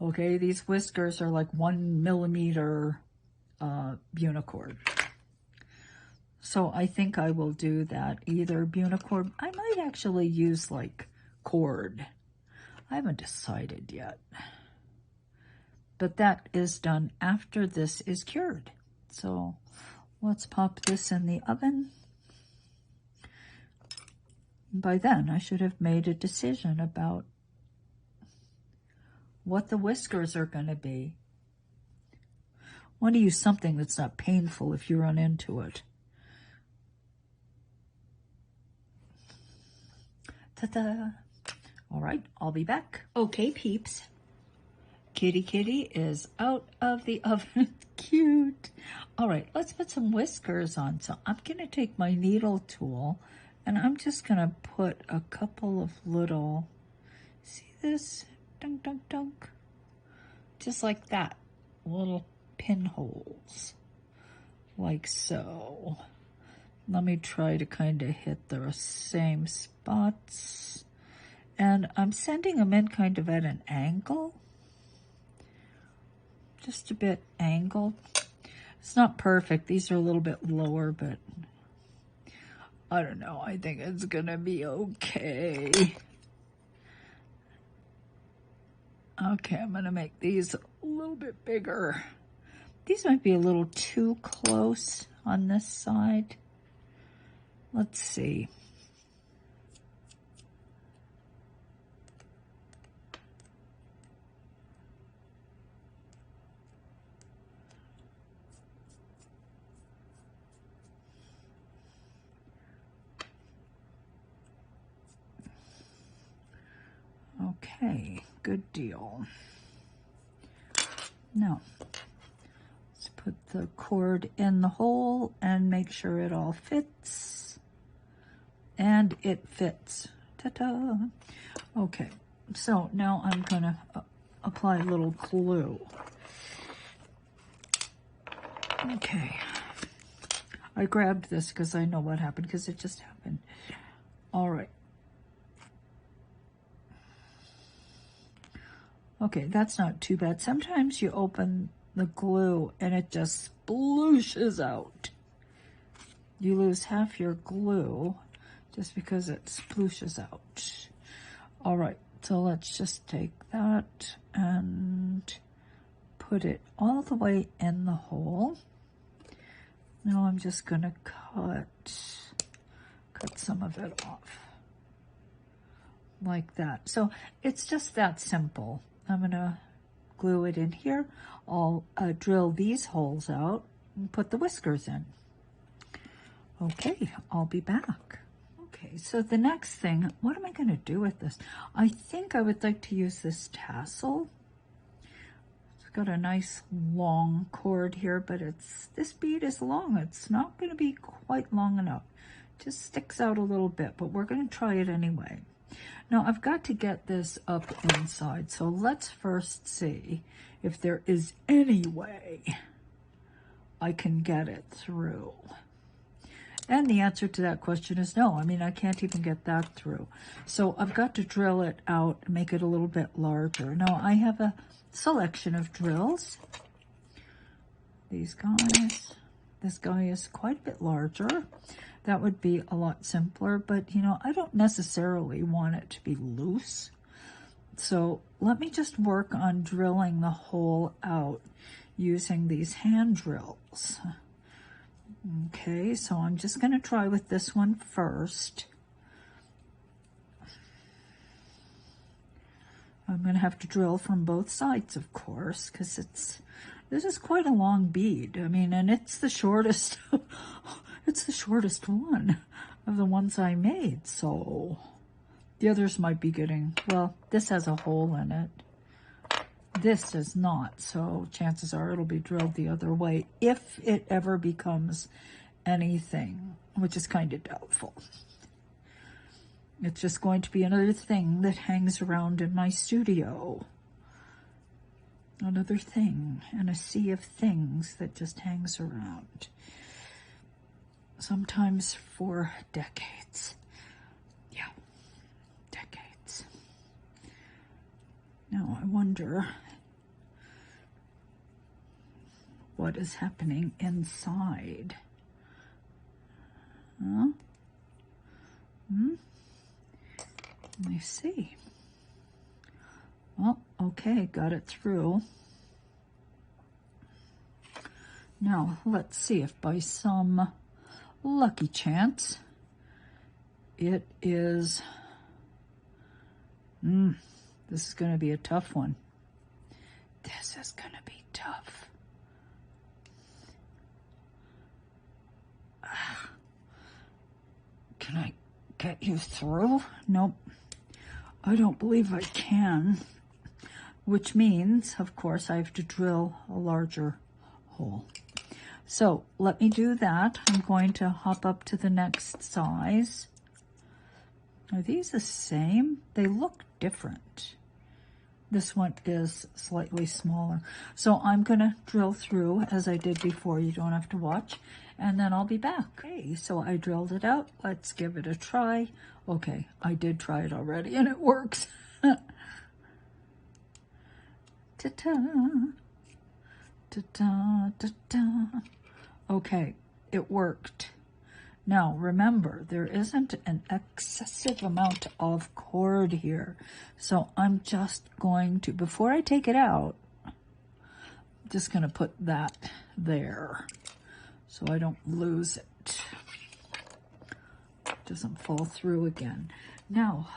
Okay, these whiskers are like 1 millimeter unicord. So I think I will do that, either unicord. I might actually use like cord. I haven't decided yet. But that is done after this is cured. So let's pop this in the oven. By then, I should have made a decision about what the whiskers are going to be. I want to use something that's not painful if you run into it. Ta-da! All right, I'll be back. Okay, peeps. Kitty Kitty is out of the oven. Cute. All right, let's put some whiskers on. So I'm going to take my needle tool and I'm just going to put a couple of little, see this? Dunk, dunk, dunk. Just like that. Little pinholes. Like so. Let me try to kind of hit the same spots. And I'm sending them in kind of at an angle. Just a bit angled. It's not perfect. These are a little bit lower, but I don't know. I think it's gonna be okay. Okay, I'm gonna make these a little bit bigger. These might be a little too close on this side. Let's see. Okay, good deal. Now, let's put the cord in the hole and make sure it all fits. And it fits. Ta-da! Okay, so now I'm gonna apply a little glue. Okay. I grabbed this because I know what happened, because it just happened. All right. Okay, that's not too bad. Sometimes you open the glue and it just splooshes out. You lose half your glue just because it splooshes out. All right, so let's just take that and put it all the way in the hole. Now I'm just gonna cut some of it off. Like that. So it's just that simple. I'm gonna glue it in here. I'll drill these holes out and put the whiskers in. Okay, I'll be back. Okay, so the next thing, what am I gonna do with this? I think I would like to use this tassel. It's got a nice long cord here, but this bead is long. It's not gonna be quite long enough. It just sticks out a little bit, but we're gonna try it anyway. Now, I've got to get this up inside, so let's first see if there is any way I can get it through. And the answer to that question is no. I mean, I can't even get that through. So I've got to drill it out and make it a little bit larger. Now, I have a selection of drills. These guys. This guy is quite a bit larger. That would be a lot simpler, but you know, I don't necessarily want it to be loose. So let me just work on drilling the hole out using these hand drills. Okay, so I'm just going to try with this one first. I'm going to have to drill from both sides, of course, because this is quite a long bead. I mean, and it's the shortest, it's the shortest one of the ones I made. So the others might be getting, well, this has a hole in it. This does not. So chances are it'll be drilled the other way if it ever becomes anything, which is kind of doubtful. It's just going to be another thing that hangs around in my studio. Another thing in a sea of things that just hangs around. Sometimes for decades. Yeah, decades. Now I wonder what is happening inside. Huh? Let me see. Well, okay, got it through. Now, let's see if by some lucky chance it is... this is going to be a tough one. This is going to be tough. Can I get you through. Nope, I don't believe I can. Which means, of course, I have to drill a larger hole. So let me do that. I'm going to hop up to the next size. Are these the same? They look different. This one is slightly smaller. So I'm gonna drill through as I did before. You don't have to watch. And then I'll be back. Okay, so I drilled it out. Let's give it a try. Okay, I did try it already and it works. Ta-ta, ta-ta, ta-ta. Okay, it worked. Now remember, there isn't an excessive amount of cord here. So I'm just going to, before I take it out, I'm just gonna put that there so I don't lose it. It doesn't fall through again. Now,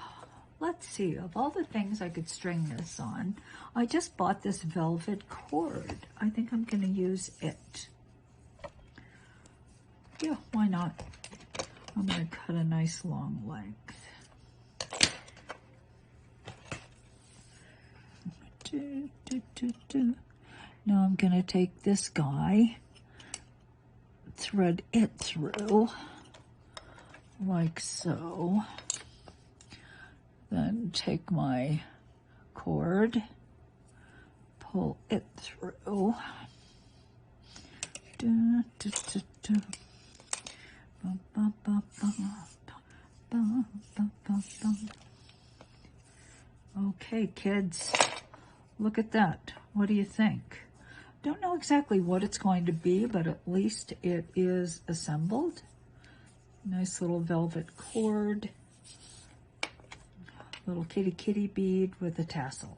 let's see, of all the things I could string this on, I just bought this velvet cord. I think I'm gonna use it. Yeah, why not? I'm gonna cut a nice long length. Now I'm gonna take this guy, thread it through, like so. Then take my cord, pull it through. Okay, kids, look at that. What do you think? Don't know exactly what it's going to be, but at least it is assembled. Nice little velvet cord. Little kitty bead with a tassel.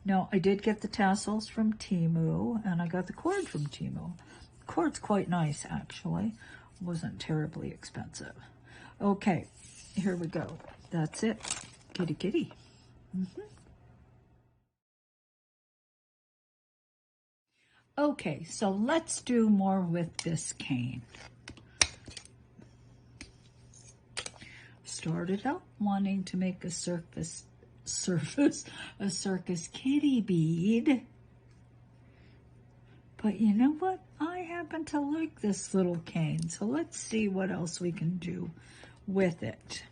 Now, I did get the tassels from Temu, and I got the cord from Temu. The cord's quite nice, actually. Wasn't terribly expensive. Okay, here we go. That's it. Kitty. Okay, so let's do more with this cane. Started out wanting to make a circus kitty bead. But you know what? I happen to like this little cane, so let's see what else we can do with it.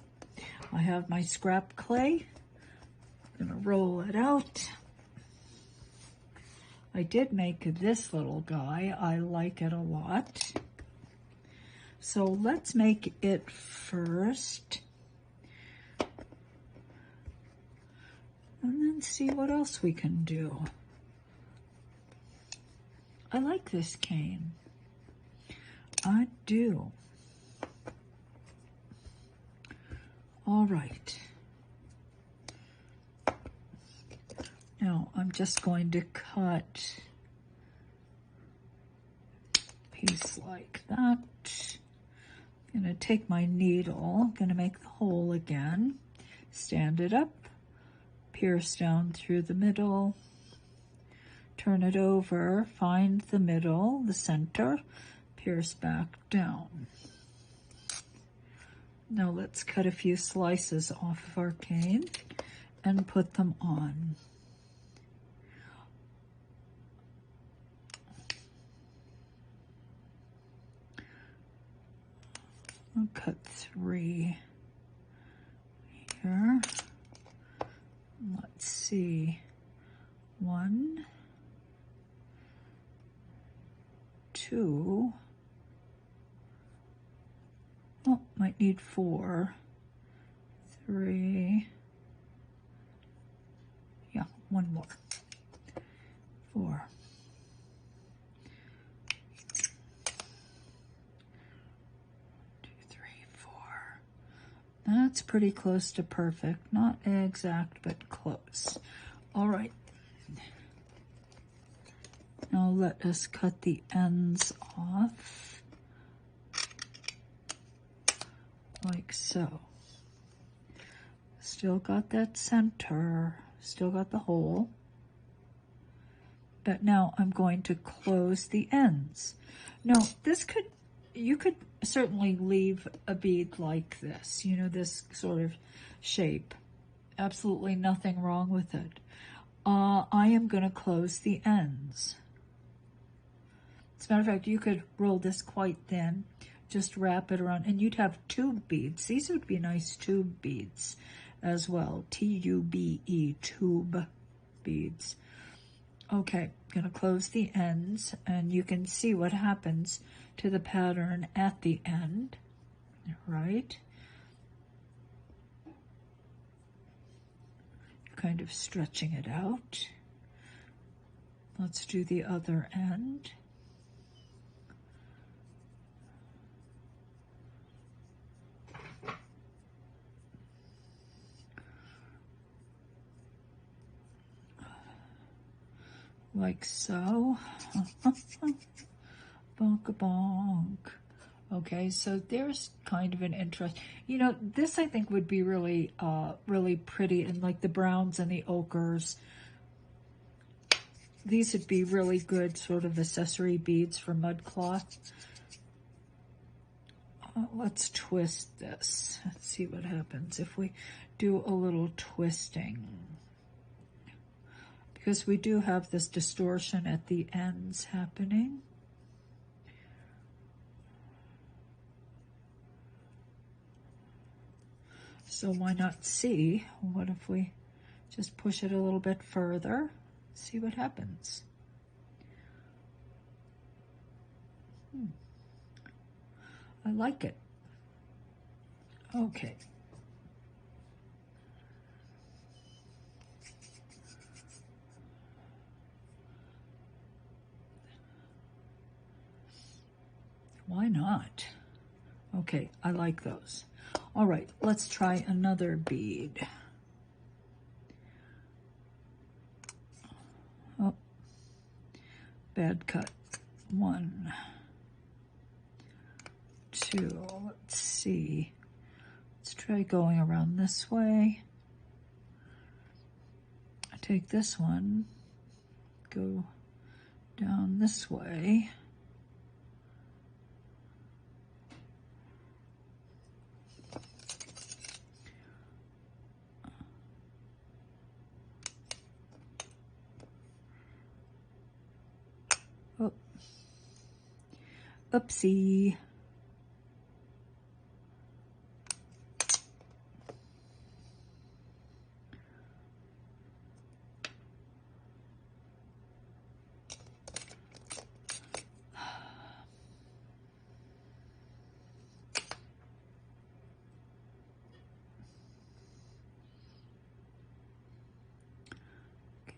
I have my scrap clay. I'm gonna roll it out. I did make this little guy. I like it a lot. So let's make it first. And then see what else we can do. I like this cane. I do. All right. Now I'm just going to cut a piece like that. I'm going to take my needle, I'm going to make the hole again, stand it up, pierce down through the middle, turn it over, find the middle, the center, pierce back down. Now let's cut a few slices off of our cane and put them on. I'll cut 3 here. Let's see. 1, 2. Oh, might need 4. 3. Yeah, 1 more. 4. That's pretty close to perfect. Not exact, but close. All right. Now let us cut the ends off. Like so. Still got that center. Still got the hole. But now I'm going to close the ends. Now, you could certainly leave a bead like this, you know, this sort of shape. Absolutely nothing wrong with it. I am going to close the ends. As a matter of fact, you could roll this quite thin, just wrap it around, and you'd have tube beads. These would be nice tube beads as well. T-U-B-E, tube beads. Okay, gonna close the ends, and you can see what happens to the pattern at the end, right? Kind of stretching it out. Let's do the other end. Like so. Bonk-a-bonk. Okay, so there's kind of an interest. You know, this I think would be really, really pretty, and like the browns and the ochres. These would be really good sort of accessory beads for mud cloth. Let's twist this. Let's see what happens if we do a little twisting. Because we do have this distortion at the ends happening. So why not see? What if we just push it a little bit further? See what happens. I like it. Okay. Why not? Okay, I like those. All right, let's try another bead. Oh, bad cut. 1, 2, let's see. Let's try going around this way. I take this one, go down this way. Oh. Oopsie.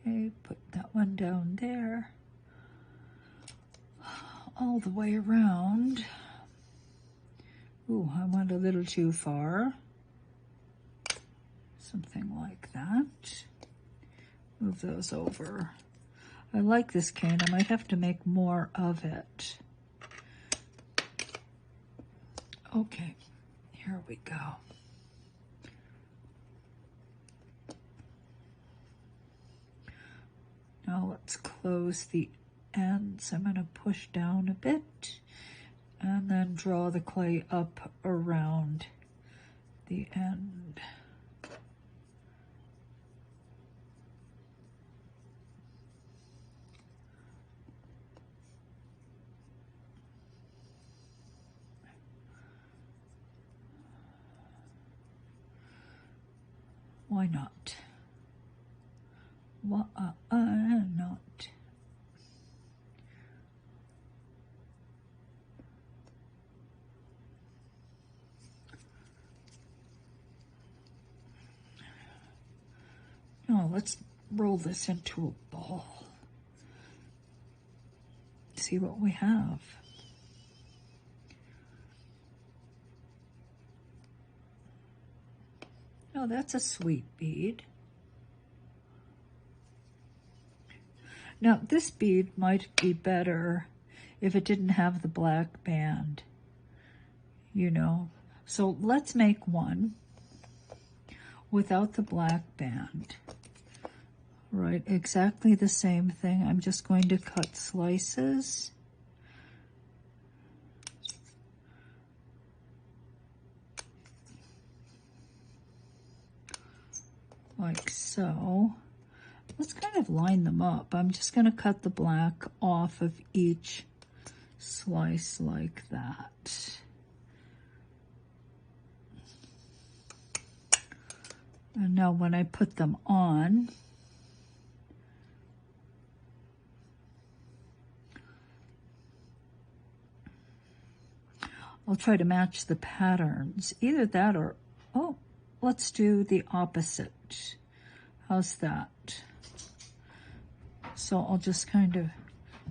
Okay, put that one down there. All the way around. Ooh, I went a little too far. Something like that. Move those over. I like this cane. I might have to make more of it. Okay, here we go. Now let's close the ends. I'm going to push down a bit and then draw the clay up around the end. Why not? Why not? Now let's roll this into a ball. See what we have. Oh, that's a sweet bead. Now, this bead might be better if it didn't have the black band, you know. So let's make one without the black band. Right, exactly the same thing. I'm just going to cut slices. like so. Let's kind of line them up. I'm just going to cut the black off of each slice like that. And now when I put them on, I'll try to match the patterns. Either that or, oh, let's do the opposite. How's that? So I'll just kind of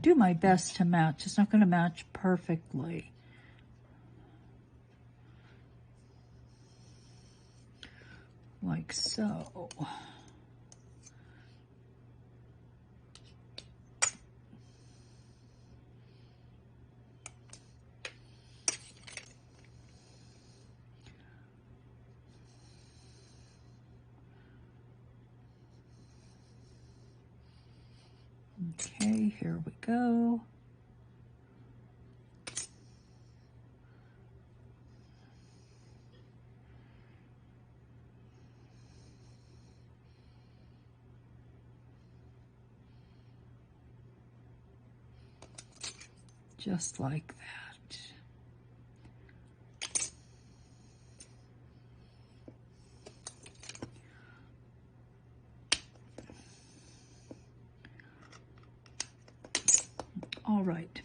do my best to match. It's not going to match perfectly. Like so. Okay, here we go. Just like that. All right.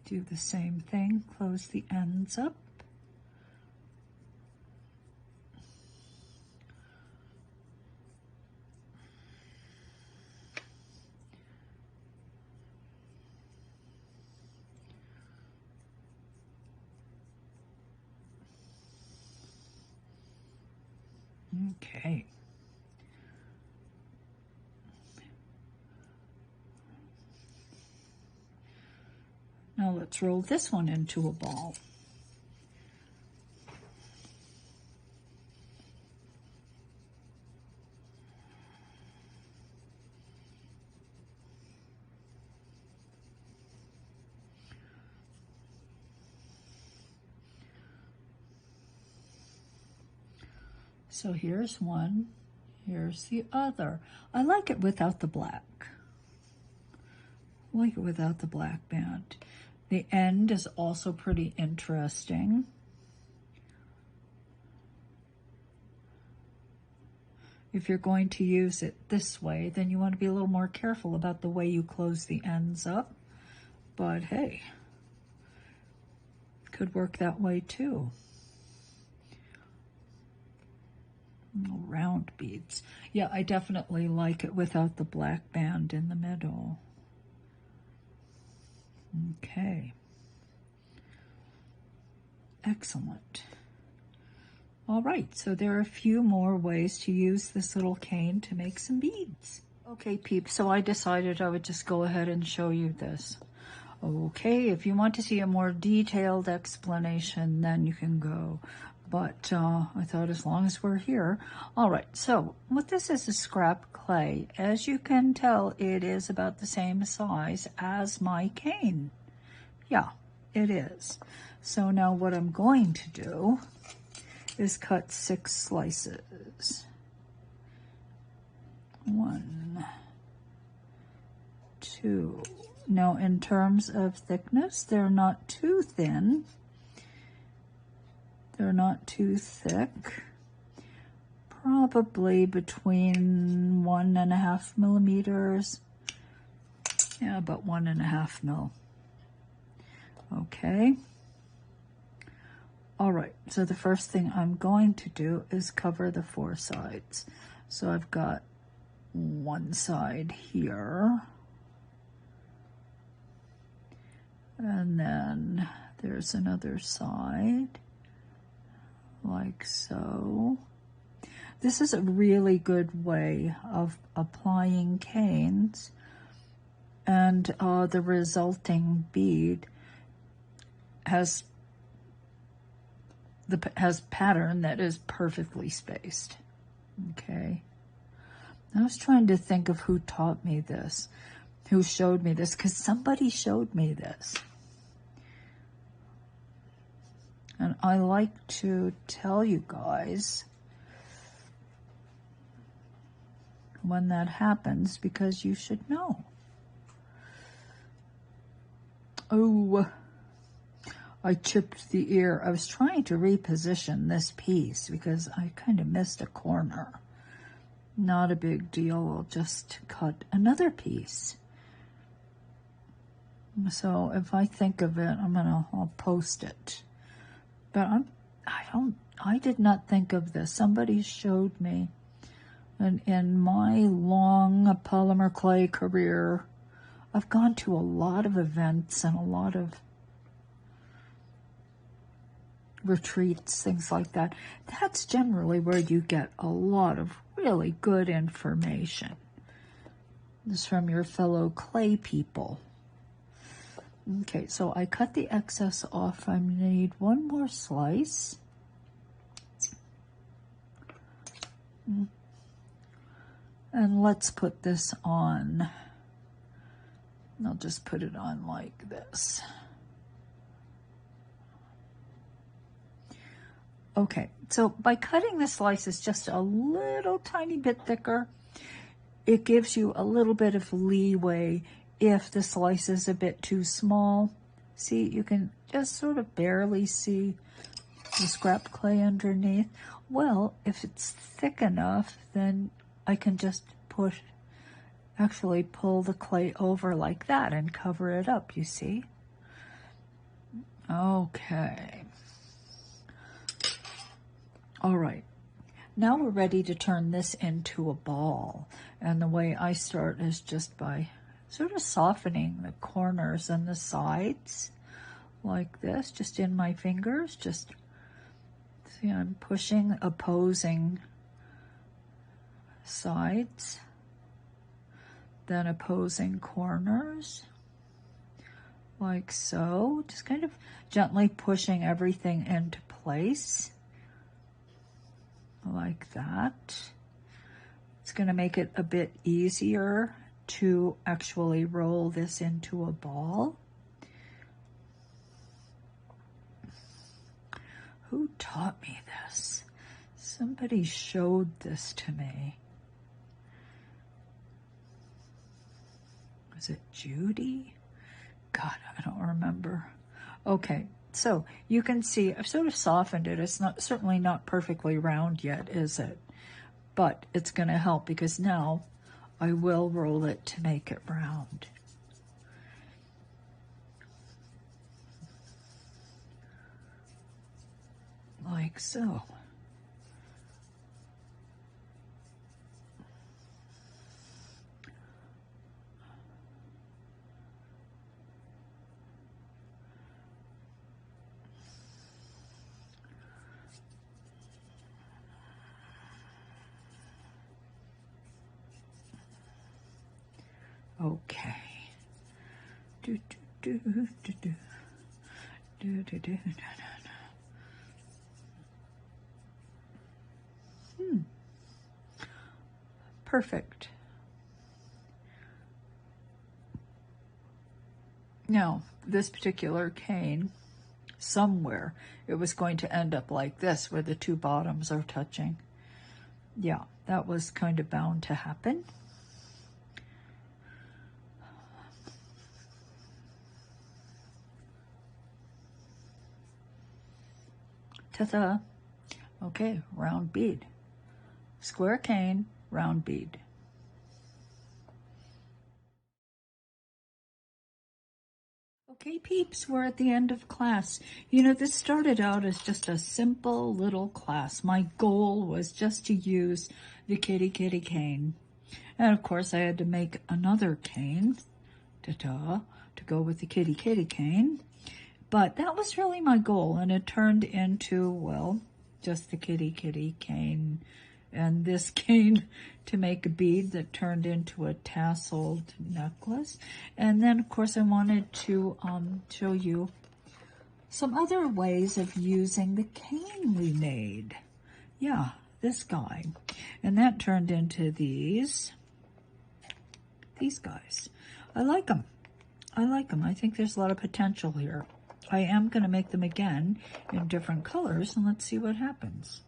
Do the same thing, close the ends up. Okay. Now let's roll this one into a ball. So here's one, here's the other. I like it without the black. I like it without the black band. The end is also pretty interesting. If you're going to use it this way, then you want to be a little more careful about the way you close the ends up. But hey, it could work that way too. Round beads. Yeah, I definitely like it without the black band in the middle. Okay. Excellent. All right, so there are a few more ways to use this little cane to make some beads. Okay, peeps, so I decided I would just go ahead and show you this. Okay, if you want to see a more detailed explanation, then you can go. But I thought as long as we're here. All right, so what this is scrap clay. As you can tell, it is about the same size as my cane. Yeah, it is. So now what I'm going to do is cut 6 slices. 1, 2. Now in terms of thickness, they're not too thin. They're not too thick. Probably between 1.5 millimeters. Yeah, about 1.5 mil. Okay. All right, so the first thing I'm going to do is cover the 4 sides. So I've got one side here. And then there's another side, like so. This is a really good way of applying canes, and the resulting bead has pattern that is perfectly spaced. Okay. I was trying to think of who taught me this, who showed me this, because somebody showed me this. And I like to tell you guys when that happens, because you should know. Oh, I chipped the ear. I was trying to reposition this piece because I kind of missed a corner. Not a big deal. I'll just cut another piece. So if I think of it, I'll post it. But I did not think of this. Somebody showed me. And in my long polymer clay career, I've gone to a lot of events and a lot of retreats, things like that. That's generally where you get a lot of really good information. This is from your fellow clay people. Okay, so I cut the excess off. I need one more slice. And let's put this on. I'll just put it on like this. Okay, so by cutting the slices just a little tiny bit thicker, it gives you a little bit of leeway if the slice is a bit too small. See, you can just sort of barely see the scrap clay underneath. Well, if it's thick enough, then I can just actually pull the clay over like that and cover it up, you see? Okay. All right, now we're ready to turn this into a ball. And the way I start is just by sort of softening the corners and the sides like this, just in my fingers. Just see, I'm pushing opposing sides, then opposing corners, like so. Just kind of gently pushing everything into place. Like that. It's going to make it a bit easier to actually roll this into a ball. Who taught me this? Somebody showed this to me. Was it Judy? God, I don't remember. Okay. So you can see I've sort of softened it. It's certainly not perfectly round yet, is it? But it's going to help because now I will roll it to make it round. Like so. Okay. Do do do do do do do do. Perfect. Now, this particular cane, somewhere it was going to end up like this, where the two bottoms are touching. Yeah, that was kind of bound to happen. Ta-da. Okay, round bead. Square cane, round bead. Okay, peeps, we're at the end of class. You know, this started out as just a simple little class. My goal was just to use the kitty cane. And of course, I had to make another cane, ta-ta, to go with the kitty cane. But that was really my goal, and it turned into, well, just the kitty cane, and this cane to make a bead that turned into a tasseled necklace. And then, of course, I wanted to show you some other ways of using the cane we made. Yeah, this guy. And that turned into these guys. I like them. I like them. I think there's a lot of potential here. I am going to make them again in different colors, and let's see what happens.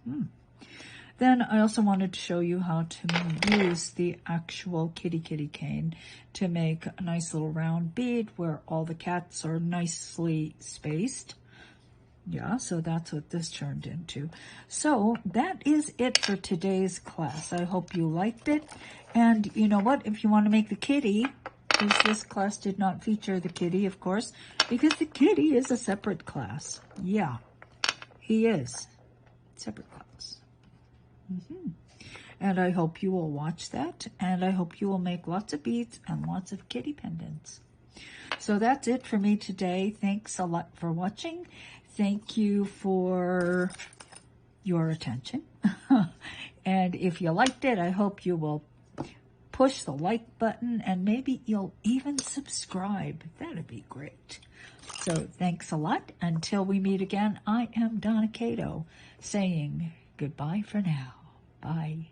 Then I also wanted to show you how to use the actual kitty cane to make a nice little round bead where all the cats are nicely spaced. Yeah, so that's what this turned into. So that is it for today's class. I hope you liked it. And you know what? If you want to make the kitty, because this class did not feature the kitty, of course, because the kitty is a separate class. Yeah, he is. Separate class. And I hope you will watch that. And I hope you will make lots of beads and lots of kitty pendants. So that's it for me today. Thanks a lot for watching. Thank you for your attention. And if you liked it, I hope you will push the like button and maybe you'll even subscribe. That'd be great. So thanks a lot. Until we meet again, I am Donna Kato saying goodbye for now. Bye.